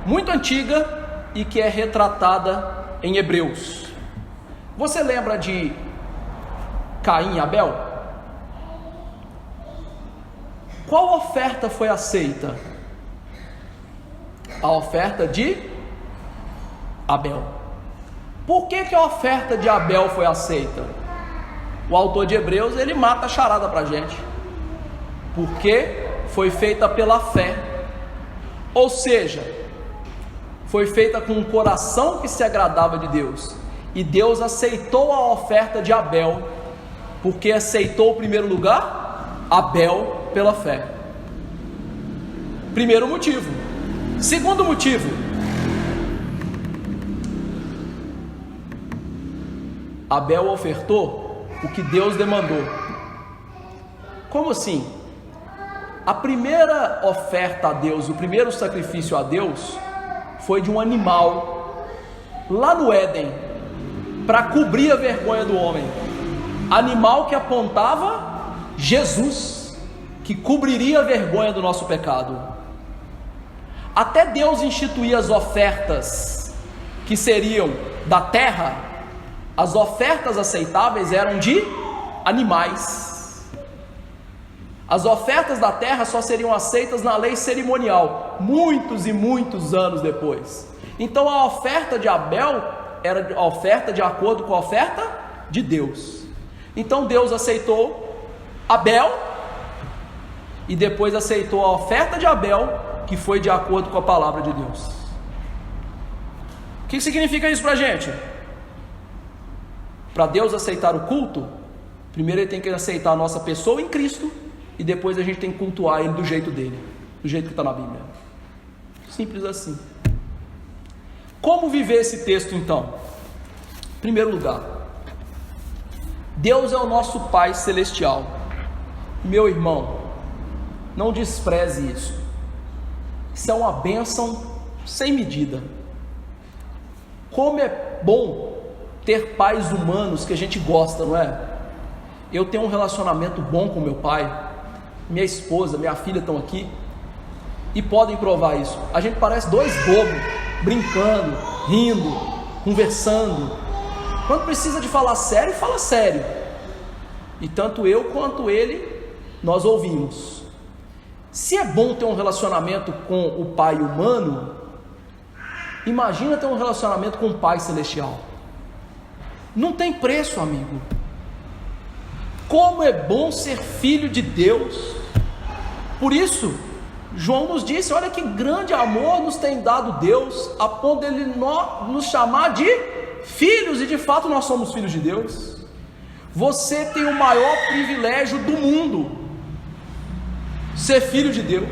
muito antiga, e que é retratada em Hebreus. Você lembra de Caim e Abel? Qual oferta foi aceita? A oferta de Abel. Por que a oferta de Abel foi aceita? O autor de Hebreus, ele mata a charada para a gente. Porque foi feita pela fé. Ou seja, foi feita com um coração que se agradava de Deus. E Deus aceitou a oferta de Abel. Porque aceitou o primeiro lugar? Abel, pela fé. Primeiro motivo. Segundo motivo, Abel ofertou o que Deus demandou. Como assim? A primeira oferta a Deus, o primeiro sacrifício a Deus, foi de um animal, lá no Éden, para cobrir a vergonha do homem. Animal que apontava Jesus, que cobriria a vergonha do nosso pecado. Até Deus instituir as ofertas que seriam da terra, as ofertas aceitáveis eram de animais. As ofertas da terra só seriam aceitas na lei cerimonial, muitos e muitos anos depois. Então a oferta de Abel era a oferta de acordo com a oferta de Deus. Então Deus aceitou Abel e depois aceitou a oferta de Abel, que foi de acordo com a palavra de Deus. O que significa isso para a gente? Para Deus aceitar o culto, primeiro Ele tem que aceitar a nossa pessoa em Cristo, e depois a gente tem que cultuar Ele do jeito dele, do jeito que está na Bíblia. Simples assim. Como viver esse texto então? Em primeiro lugar, Deus é o nosso Pai Celestial. Meu irmão, não despreze isso. Isso é uma bênção sem medida. Como é bom ter pais humanos que a gente gosta, não é? Eu tenho um relacionamento bom com meu pai, minha esposa, minha filha estão aqui e podem provar isso. A gente parece dois bobos, brincando, rindo, conversando. Quando precisa de falar sério, fala sério. E tanto eu quanto ele, nós ouvimos. Se é bom ter um relacionamento com o pai humano, imagina ter um relacionamento com o Pai Celestial. Não tem preço, amigo. Como é bom ser filho de Deus. Por isso, João nos disse, olha que grande amor nos tem dado Deus, a ponto de Ele nos chamar de filhos, e de fato nós somos filhos de Deus. Você tem o maior privilégio do mundo, ser filho de Deus,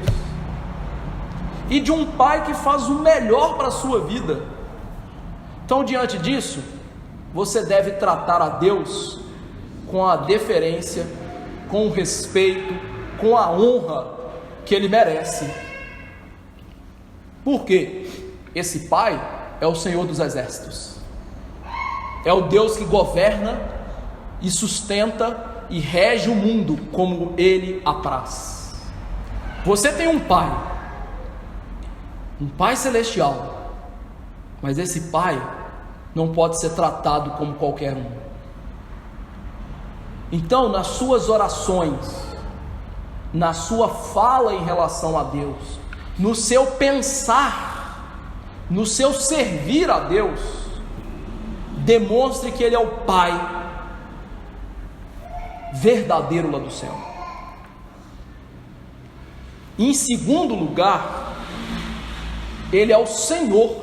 e de um pai que faz o melhor para a sua vida. Então, diante disso, você deve tratar a Deus com a deferência, com o respeito, com a honra que Ele merece. Por quê? Esse Pai é o Senhor dos Exércitos, é o Deus que governa e sustenta e rege o mundo como Ele apraz. Você tem um Pai celestial, mas esse Pai não pode ser tratado como qualquer um. Então, nas suas orações, na sua fala em relação a Deus, no seu pensar, no seu servir a Deus, demonstre que Ele é o Pai verdadeiro lá do céu. Em segundo lugar, Ele é o Senhor.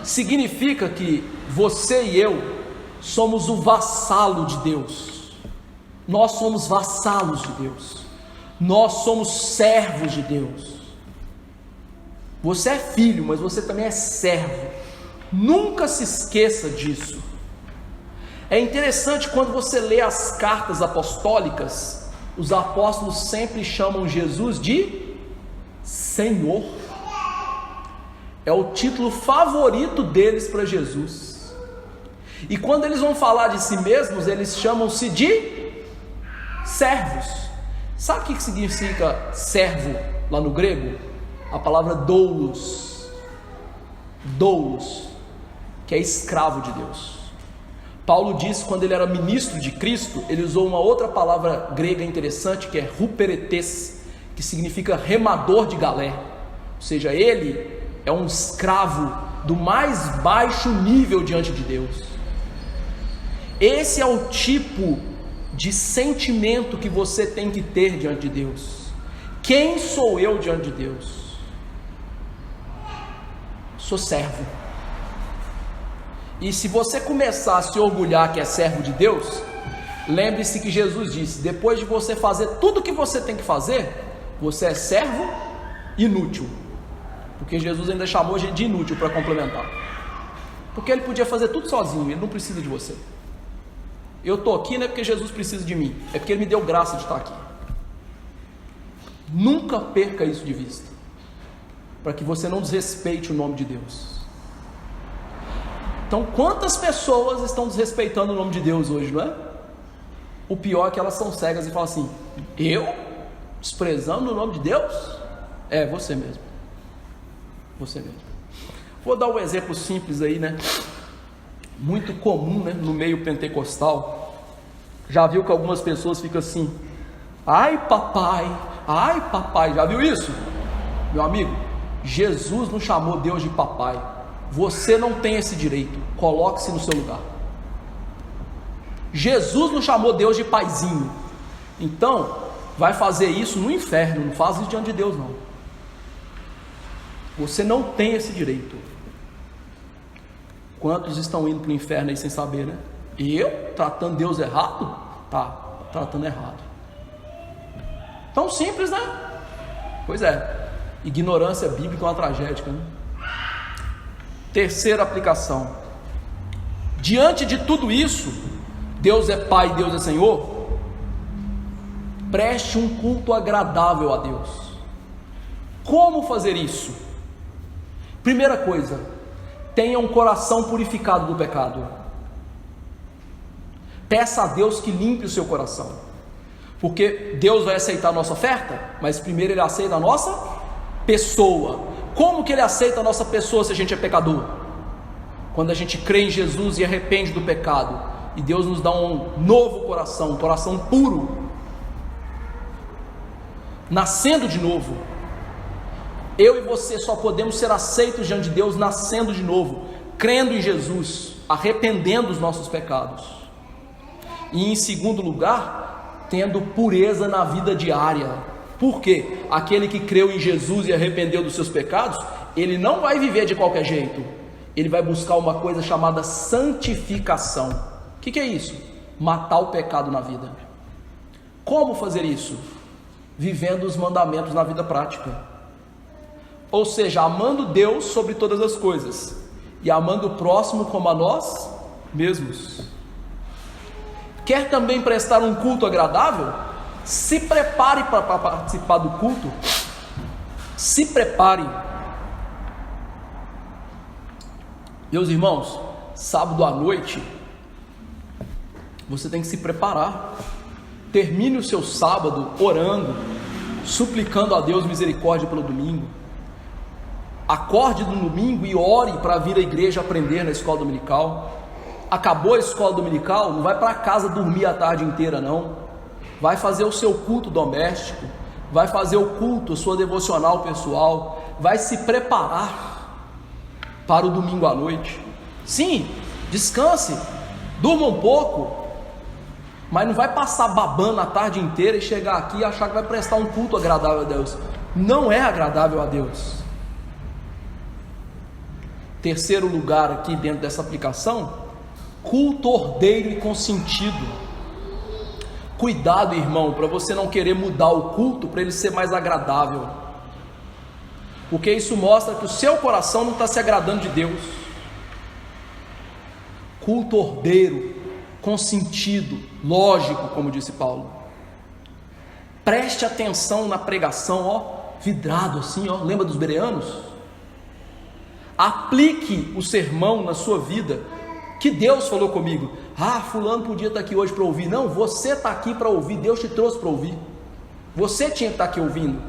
Significa que você e eu somos o vassalo de Deus. Nós somos vassalos de Deus. Nós somos servos de Deus. Você é filho, mas você também é servo. Nunca se esqueça disso. É interessante quando você lê as cartas apostólicas, os apóstolos sempre chamam Jesus de Senhor. É o título favorito deles para Jesus. E quando eles vão falar de si mesmos, eles chamam-se de servos. Sabe o que significa servo lá no grego? A palavra doulos. doulos, que é escravo de Deus. Paulo disse, quando ele era ministro de Cristo, ele usou uma outra palavra grega interessante, que é huperetes, que significa remador de galé. Ou seja, ele é um escravo do mais baixo nível diante de Deus. Esse é o tipo de sentimento que você tem que ter diante de Deus. Quem sou eu diante de Deus? Sou servo. E se você começar a se orgulhar que é servo de Deus, lembre-se que Jesus disse, depois de você fazer tudo o que você tem que fazer, você é servo inútil. Porque Jesus ainda chamou gente de inútil para complementar. Porque ele podia fazer tudo sozinho, ele não precisa de você. Eu estou aqui não é porque Jesus precisa de mim, é porque ele me deu graça de estar aqui. Nunca perca isso de vista, para que você não desrespeite o nome de Deus. Então, quantas pessoas estão desrespeitando o nome de Deus hoje, não é? O pior é que elas são cegas e falam assim, eu? Desprezando o nome de Deus? É, você mesmo. Você mesmo. Vou dar um exemplo simples aí, né? Muito comum, né? No meio pentecostal. Já viu que algumas pessoas ficam assim, ai papai, já viu isso? Meu amigo, Jesus não chamou Deus de papai. Você não tem esse direito. Coloque-se no seu lugar. Jesus não chamou Deus de paizinho. Então, vai fazer isso no inferno. Não faz isso diante de Deus, não. Você não tem esse direito. Quantos estão indo para o inferno aí sem saber, né? Eu? Tratando Deus errado? Tá, tratando errado. Tão simples, né? Pois é. Ignorância bíblica é uma tragédia, né? Terceira aplicação. Diante de tudo isso, Deus é Pai, Deus é Senhor. Preste um culto agradável a Deus. Como fazer isso? Primeira coisa, tenha um coração purificado do pecado. Peça a Deus que limpe o seu coração. Porque Deus vai aceitar a nossa oferta, mas primeiro Ele aceita a nossa pessoa. Como que Ele aceita a nossa pessoa se a gente é pecador? Quando a gente crê em Jesus e arrepende do pecado, e Deus nos dá um novo coração, um coração puro, nascendo de novo. Eu e você só podemos ser aceitos diante de Deus nascendo de novo, crendo em Jesus, arrependendo dos nossos pecados. E em segundo lugar, tendo pureza na vida diária. Por quê? Aquele que creu em Jesus e arrependeu dos seus pecados, ele não vai viver de qualquer jeito. Ele vai buscar uma coisa chamada santificação. O que é isso? Matar o pecado na vida. Como fazer isso? Vivendo os mandamentos na vida prática. Ou seja, amando Deus sobre todas as coisas e amando o próximo como a nós mesmos. Quer também prestar um culto agradável? Se prepare para participar do culto. Se prepare. Meus irmãos, sábado à noite, você tem que se preparar. Termine o seu sábado orando, suplicando a Deus misericórdia pelo domingo. Acorde no domingo e ore para vir à igreja aprender na escola dominical. Acabou a escola dominical, não vai para casa dormir a tarde inteira não. Vai fazer o seu culto doméstico, vai fazer o culto, sua devocional pessoal, vai se preparar para o domingo à noite. Sim, descanse, durma um pouco, mas não vai passar babando a tarde inteira e chegar aqui e achar que vai prestar um culto agradável a Deus. Não é agradável a Deus. Terceiro lugar aqui dentro dessa aplicação, culto ordeiro e com sentido. Cuidado, irmão, para você não querer mudar o culto para ele ser mais agradável, porque isso mostra que o seu coração não está se agradando de Deus. Culto ordeiro, com sentido, lógico, como disse Paulo. Preste atenção na pregação, ó, vidrado assim, ó, lembra dos bereanos? Aplique o sermão na sua vida. Que Deus falou comigo, fulano podia estar aqui hoje para ouvir. Não, você está aqui para ouvir, Deus te trouxe para ouvir. Você tinha que estar aqui ouvindo.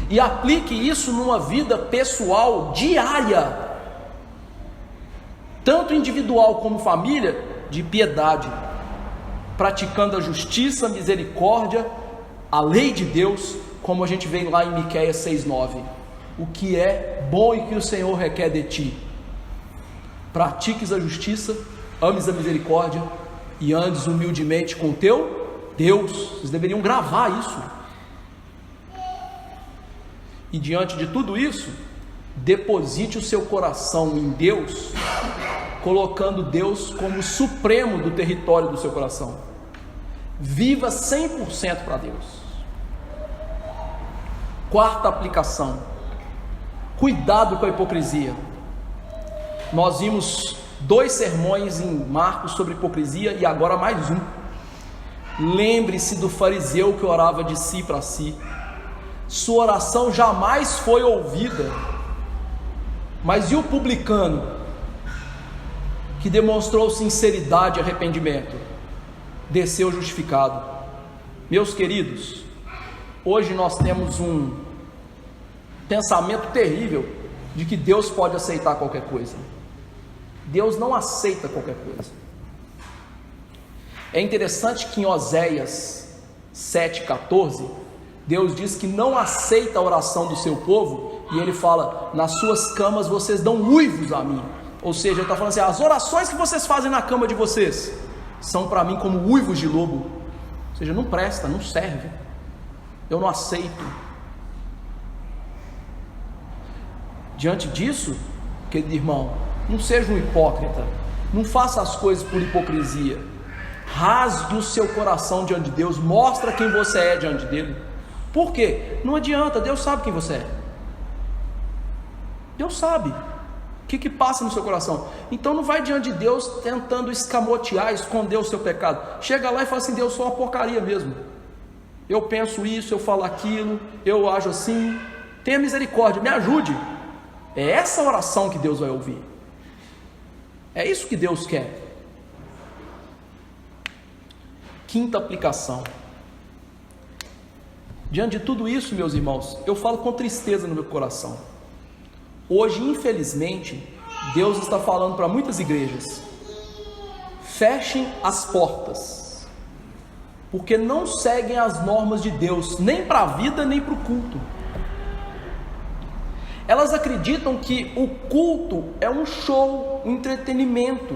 e aplique isso numa vida pessoal diária, tanto individual como família, de piedade, praticando a justiça, a misericórdia, a lei de Deus, como a gente vê lá em Miqueias 6:9. O que é bom e que o Senhor requer de ti: pratiques a justiça, ames a misericórdia e andes humildemente com o teu Deus. Vocês deveriam gravar isso. E diante de tudo isso, deposite o seu coração em Deus, colocando Deus como supremo do território do seu coração. Viva 100% para Deus. Quarta aplicação: cuidado com a hipocrisia. Nós vimos 2 sermões em Marcos sobre hipocrisia e agora mais um. Lembre-se do fariseu que orava de si para si. Sua oração jamais foi ouvida. Mas e o publicano que demonstrou sinceridade e arrependimento? Desceu justificado. Meus queridos, hoje nós temos um pensamento terrível de que Deus pode aceitar qualquer coisa. Deus não aceita qualquer coisa. É interessante que em Oséias 7,14, Deus diz que não aceita a oração do seu povo, e ele fala: nas suas camas vocês dão uivos a mim. Ou seja, ele está falando assim: as orações que vocês fazem na cama de vocês são para mim como uivos de lobo. Ou seja, não presta, não serve, eu não aceito. Diante disso, querido irmão, não seja um hipócrita, não faça as coisas por hipocrisia. Rasgue o seu coração diante de Deus, mostra quem você é diante dele. Por quê? Não adianta, Deus sabe quem você é. Deus sabe o que passa no seu coração. Então não vai diante de Deus tentando escamotear, esconder o seu pecado. Chega lá e fala assim: Deus, sou uma porcaria mesmo, eu penso isso, eu falo aquilo, eu ajo assim, tenha misericórdia, me ajude. É essa oração que Deus vai ouvir. É isso que Deus quer. Quinta aplicação: diante de tudo isso, meus irmãos, eu falo com tristeza no meu coração. Hoje, infelizmente, Deus está falando para muitas igrejas: fechem as portas, porque não seguem as normas de Deus, nem para a vida, nem para o culto. Elas acreditam que o culto é um show, um entretenimento,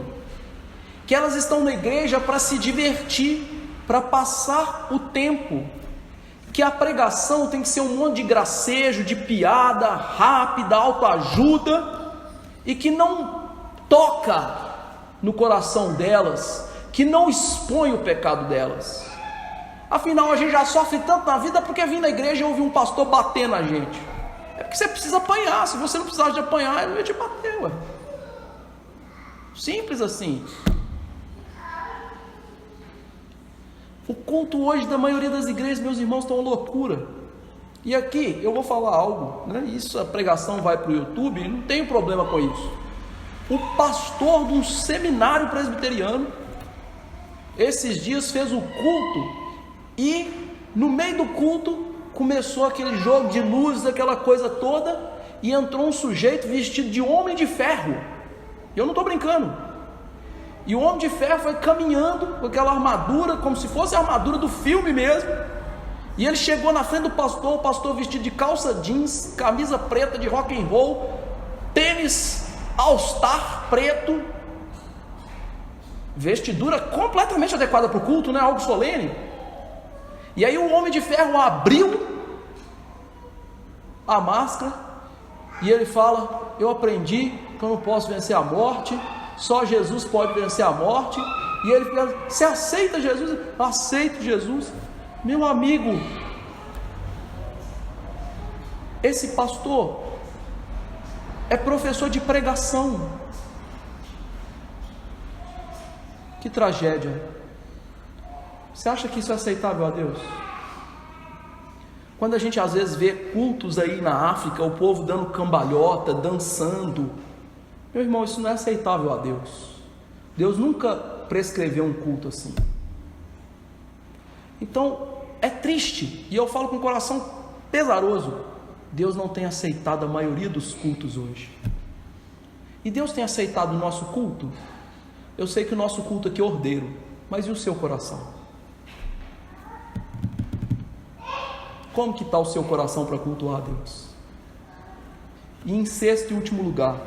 que elas estão na igreja para se divertir, para passar o tempo, que a pregação tem que ser um monte de gracejo, de piada rápida, autoajuda, e que não toca no coração delas, que não expõe o pecado delas. Afinal, a gente já sofre tanto na vida porque vim na igreja e ouvi um pastor bater na gente. É porque você precisa apanhar. Se você não precisasse de apanhar, ele não ia te bater, ué. Simples assim. O culto hoje da maioria das igrejas, meus irmãos, está uma loucura. E aqui eu vou falar algo, né? Isso, a pregação vai para o YouTube, não tenho problema com isso. O pastor de um seminário presbiteriano, esses dias fez o culto, e no meio do culto começou aquele jogo de luzes, aquela coisa toda, e entrou um sujeito vestido de homem de ferro. E eu não estou brincando. E o homem de ferro foi caminhando com aquela armadura, como se fosse a armadura do filme mesmo. E ele chegou na frente do pastor, o pastor vestido de calça jeans, camisa preta de rock and roll, tênis all-star preto, vestidura completamente adequada para o culto, né? Algo solene. E aí o homem de ferro abriu a máscara e ele fala: eu aprendi que eu não posso vencer a morte, só Jesus pode vencer a morte. E ele fica: você aceita Jesus? Aceito Jesus. Meu amigo, esse pastor é professor de pregação. Que tragédia. Você acha que isso é aceitável a Deus? Quando a gente às vezes vê cultos aí na África, o povo dando cambalhota, dançando, meu irmão, isso não é aceitável a Deus. Deus nunca prescreveu um culto assim. Então, é triste, e eu falo com o coração pesaroso, Deus não tem aceitado a maioria dos cultos hoje. E Deus tem aceitado o nosso culto? Eu sei que o nosso culto aqui é ordeiro, mas e o seu coração? Como que está o seu coração para cultuar a Deus? E em sexto e último lugar,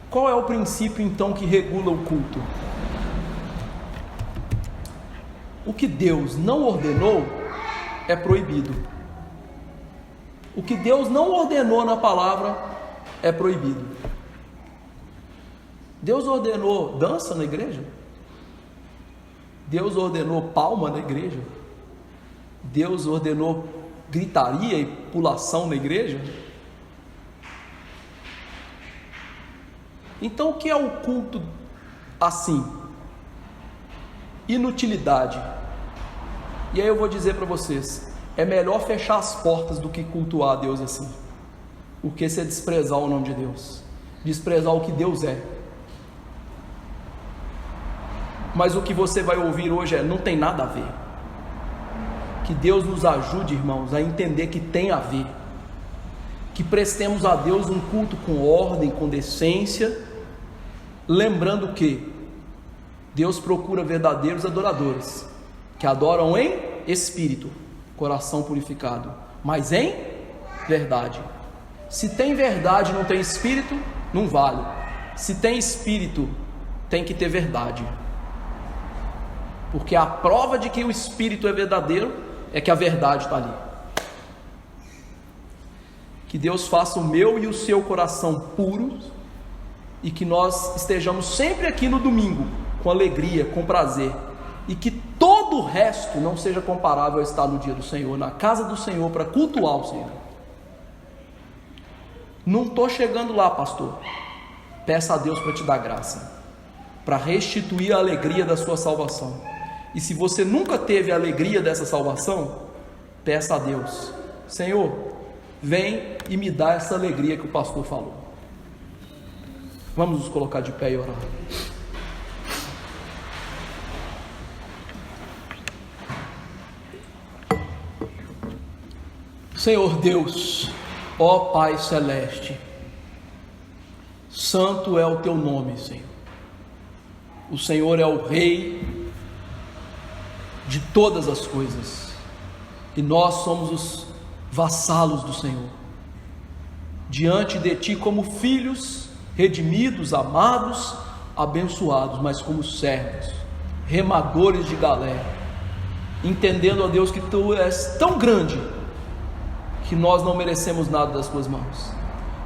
qual é o princípio então que regula o culto? O que Deus não ordenou é proibido. O que Deus não ordenou na palavra é proibido. Deus ordenou dança na igreja? Deus ordenou palma na igreja? Deus ordenou gritaria e pulação na igreja? Então o que é o culto assim? Inutilidade. E aí eu vou dizer para vocês, é melhor fechar as portas do que cultuar a Deus assim. Porque isso é desprezar o nome de Deus, desprezar o que Deus é. Mas o que você vai ouvir hoje não tem nada a ver. Que Deus nos ajude, irmãos, a entender que tem a ver. Que prestemos a Deus um culto com ordem, com decência, lembrando que Deus procura verdadeiros adoradores, que adoram em espírito, coração purificado, mas em verdade. Se tem verdade e não tem espírito, não vale. Se tem espírito, tem que ter verdade. Porque a prova de que o espírito é verdadeiro é que a verdade está ali. Que Deus faça o meu e o seu coração puros e que nós estejamos sempre aqui no domingo com alegria, com prazer, e que todo o resto não seja comparável a estar no dia do Senhor, na casa do Senhor, para cultuar o Senhor. Não estou chegando lá, pastor. Peça a Deus para te dar graça, para restituir a alegria da sua salvação. E se você nunca teve a alegria dessa salvação, peça a Deus: Senhor, vem e me dá essa alegria que o pastor falou. Vamos nos colocar de pé e orar. Senhor Deus, ó Pai Celeste, santo é o teu nome, Senhor. O Senhor é o Rei de todas as coisas, e nós somos os vassalos do Senhor, diante de Ti como filhos, redimidos, amados, abençoados, mas como servos, remadores de galé, entendendo, ó Deus, que Tu és tão grande, que nós não merecemos nada das Tuas mãos,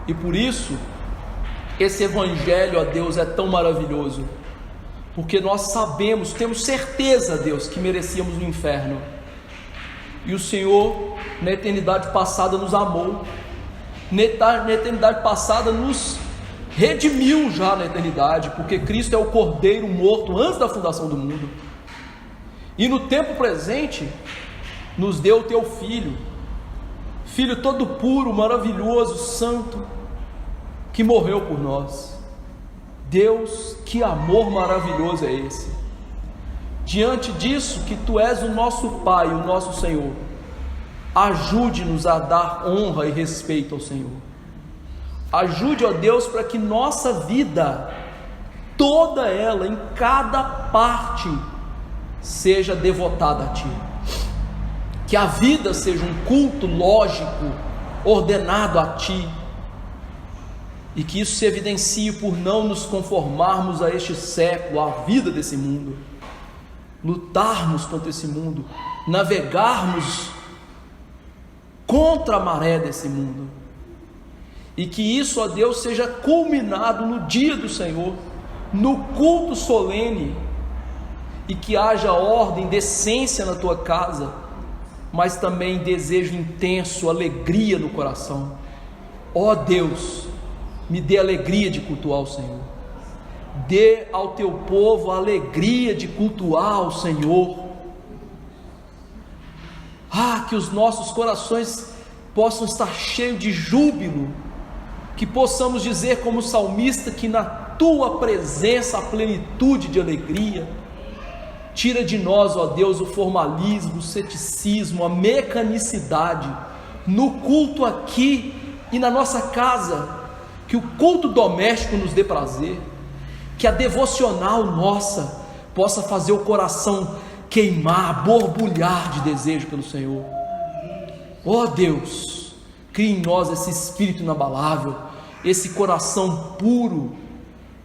e por isso, esse Evangelho, ó Deus, é tão maravilhoso, porque nós sabemos, temos certeza, Deus, que merecíamos o inferno, e o Senhor, na eternidade passada, nos amou, na eternidade passada, nos redimiu já na eternidade, porque Cristo é o Cordeiro morto antes da fundação do mundo, e no tempo presente, nos deu o Teu Filho, Filho todo puro, maravilhoso, santo, que morreu por nós. Deus, que amor maravilhoso é esse! Diante disso, que Tu és o nosso Pai, o nosso Senhor, ajude-nos a dar honra e respeito ao Senhor. Ajude, ó Deus, para que nossa vida, toda ela, em cada parte, seja devotada a Ti. Que a vida seja um culto lógico, ordenado a Ti, e que isso se evidencie por não nos conformarmos a este século, à vida desse mundo, lutarmos contra esse mundo, navegarmos contra a maré desse mundo, e que isso, ó Deus, seja culminado no dia do Senhor, no culto solene, e que haja ordem, decência na Tua casa, mas também desejo intenso, alegria no coração. Ó Deus, me dê alegria de cultuar o Senhor, dê ao Teu povo a alegria de cultuar o Senhor. Que os nossos corações possam estar cheios de júbilo, que possamos dizer como o salmista, que na Tua presença há plenitude de alegria. Tira de nós, ó Deus, o formalismo, o ceticismo, a mecanicidade, no culto aqui e na nossa casa, que o culto doméstico nos dê prazer, que a devocional nossa possa fazer o coração queimar, borbulhar de desejo pelo Senhor. Ó Deus, cria em nós esse espírito inabalável, esse coração puro,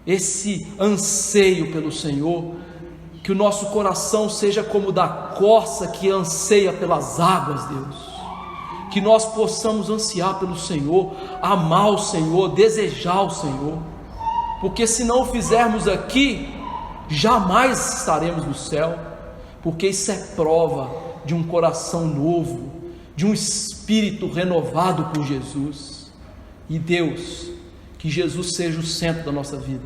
esse anseio pelo Senhor, que o nosso coração seja como o da corça que anseia pelas águas, Deus, que nós possamos ansiar pelo Senhor, amar o Senhor, desejar o Senhor, porque se não o fizermos aqui, jamais estaremos no céu, porque isso é prova de um coração novo, de um espírito renovado por Jesus. E Deus, que Jesus seja o centro da nossa vida,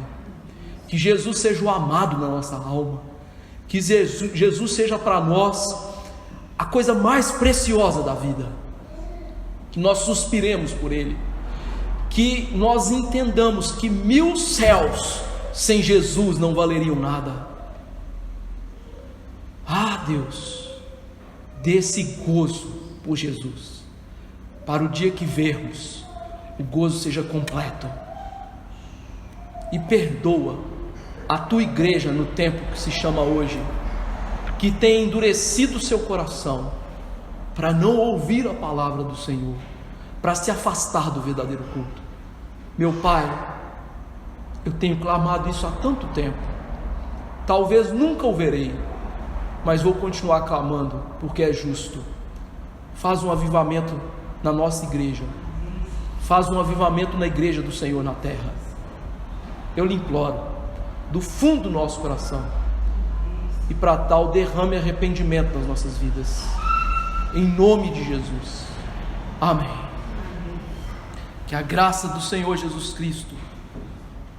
que Jesus seja o amado na nossa alma, que Jesus seja para nós a coisa mais preciosa da vida, que nós suspiremos por Ele, que nós entendamos que 1000 céus sem Jesus não valeriam nada. Ah, Deus, dê esse gozo por Jesus, para o dia que vermos, o gozo seja completo. E perdoa a tua igreja no tempo que se chama hoje, que tem endurecido o seu coração para não ouvir a palavra do Senhor, para se afastar do verdadeiro culto. Meu Pai, eu tenho clamado isso há tanto tempo, talvez nunca o verei, mas vou continuar clamando, porque é justo. Faz um avivamento na nossa igreja, faz um avivamento na igreja do Senhor na terra. Eu lhe imploro, do fundo do nosso coração, e para tal derrame arrependimento nas nossas vidas, em nome de Jesus, amém. Que a graça do Senhor Jesus Cristo,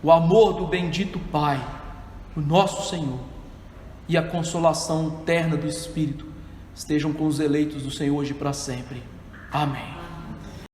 o amor do bendito Pai, o nosso Senhor, e a consolação eterna do Espírito estejam com os eleitos do Senhor hoje e para sempre, amém.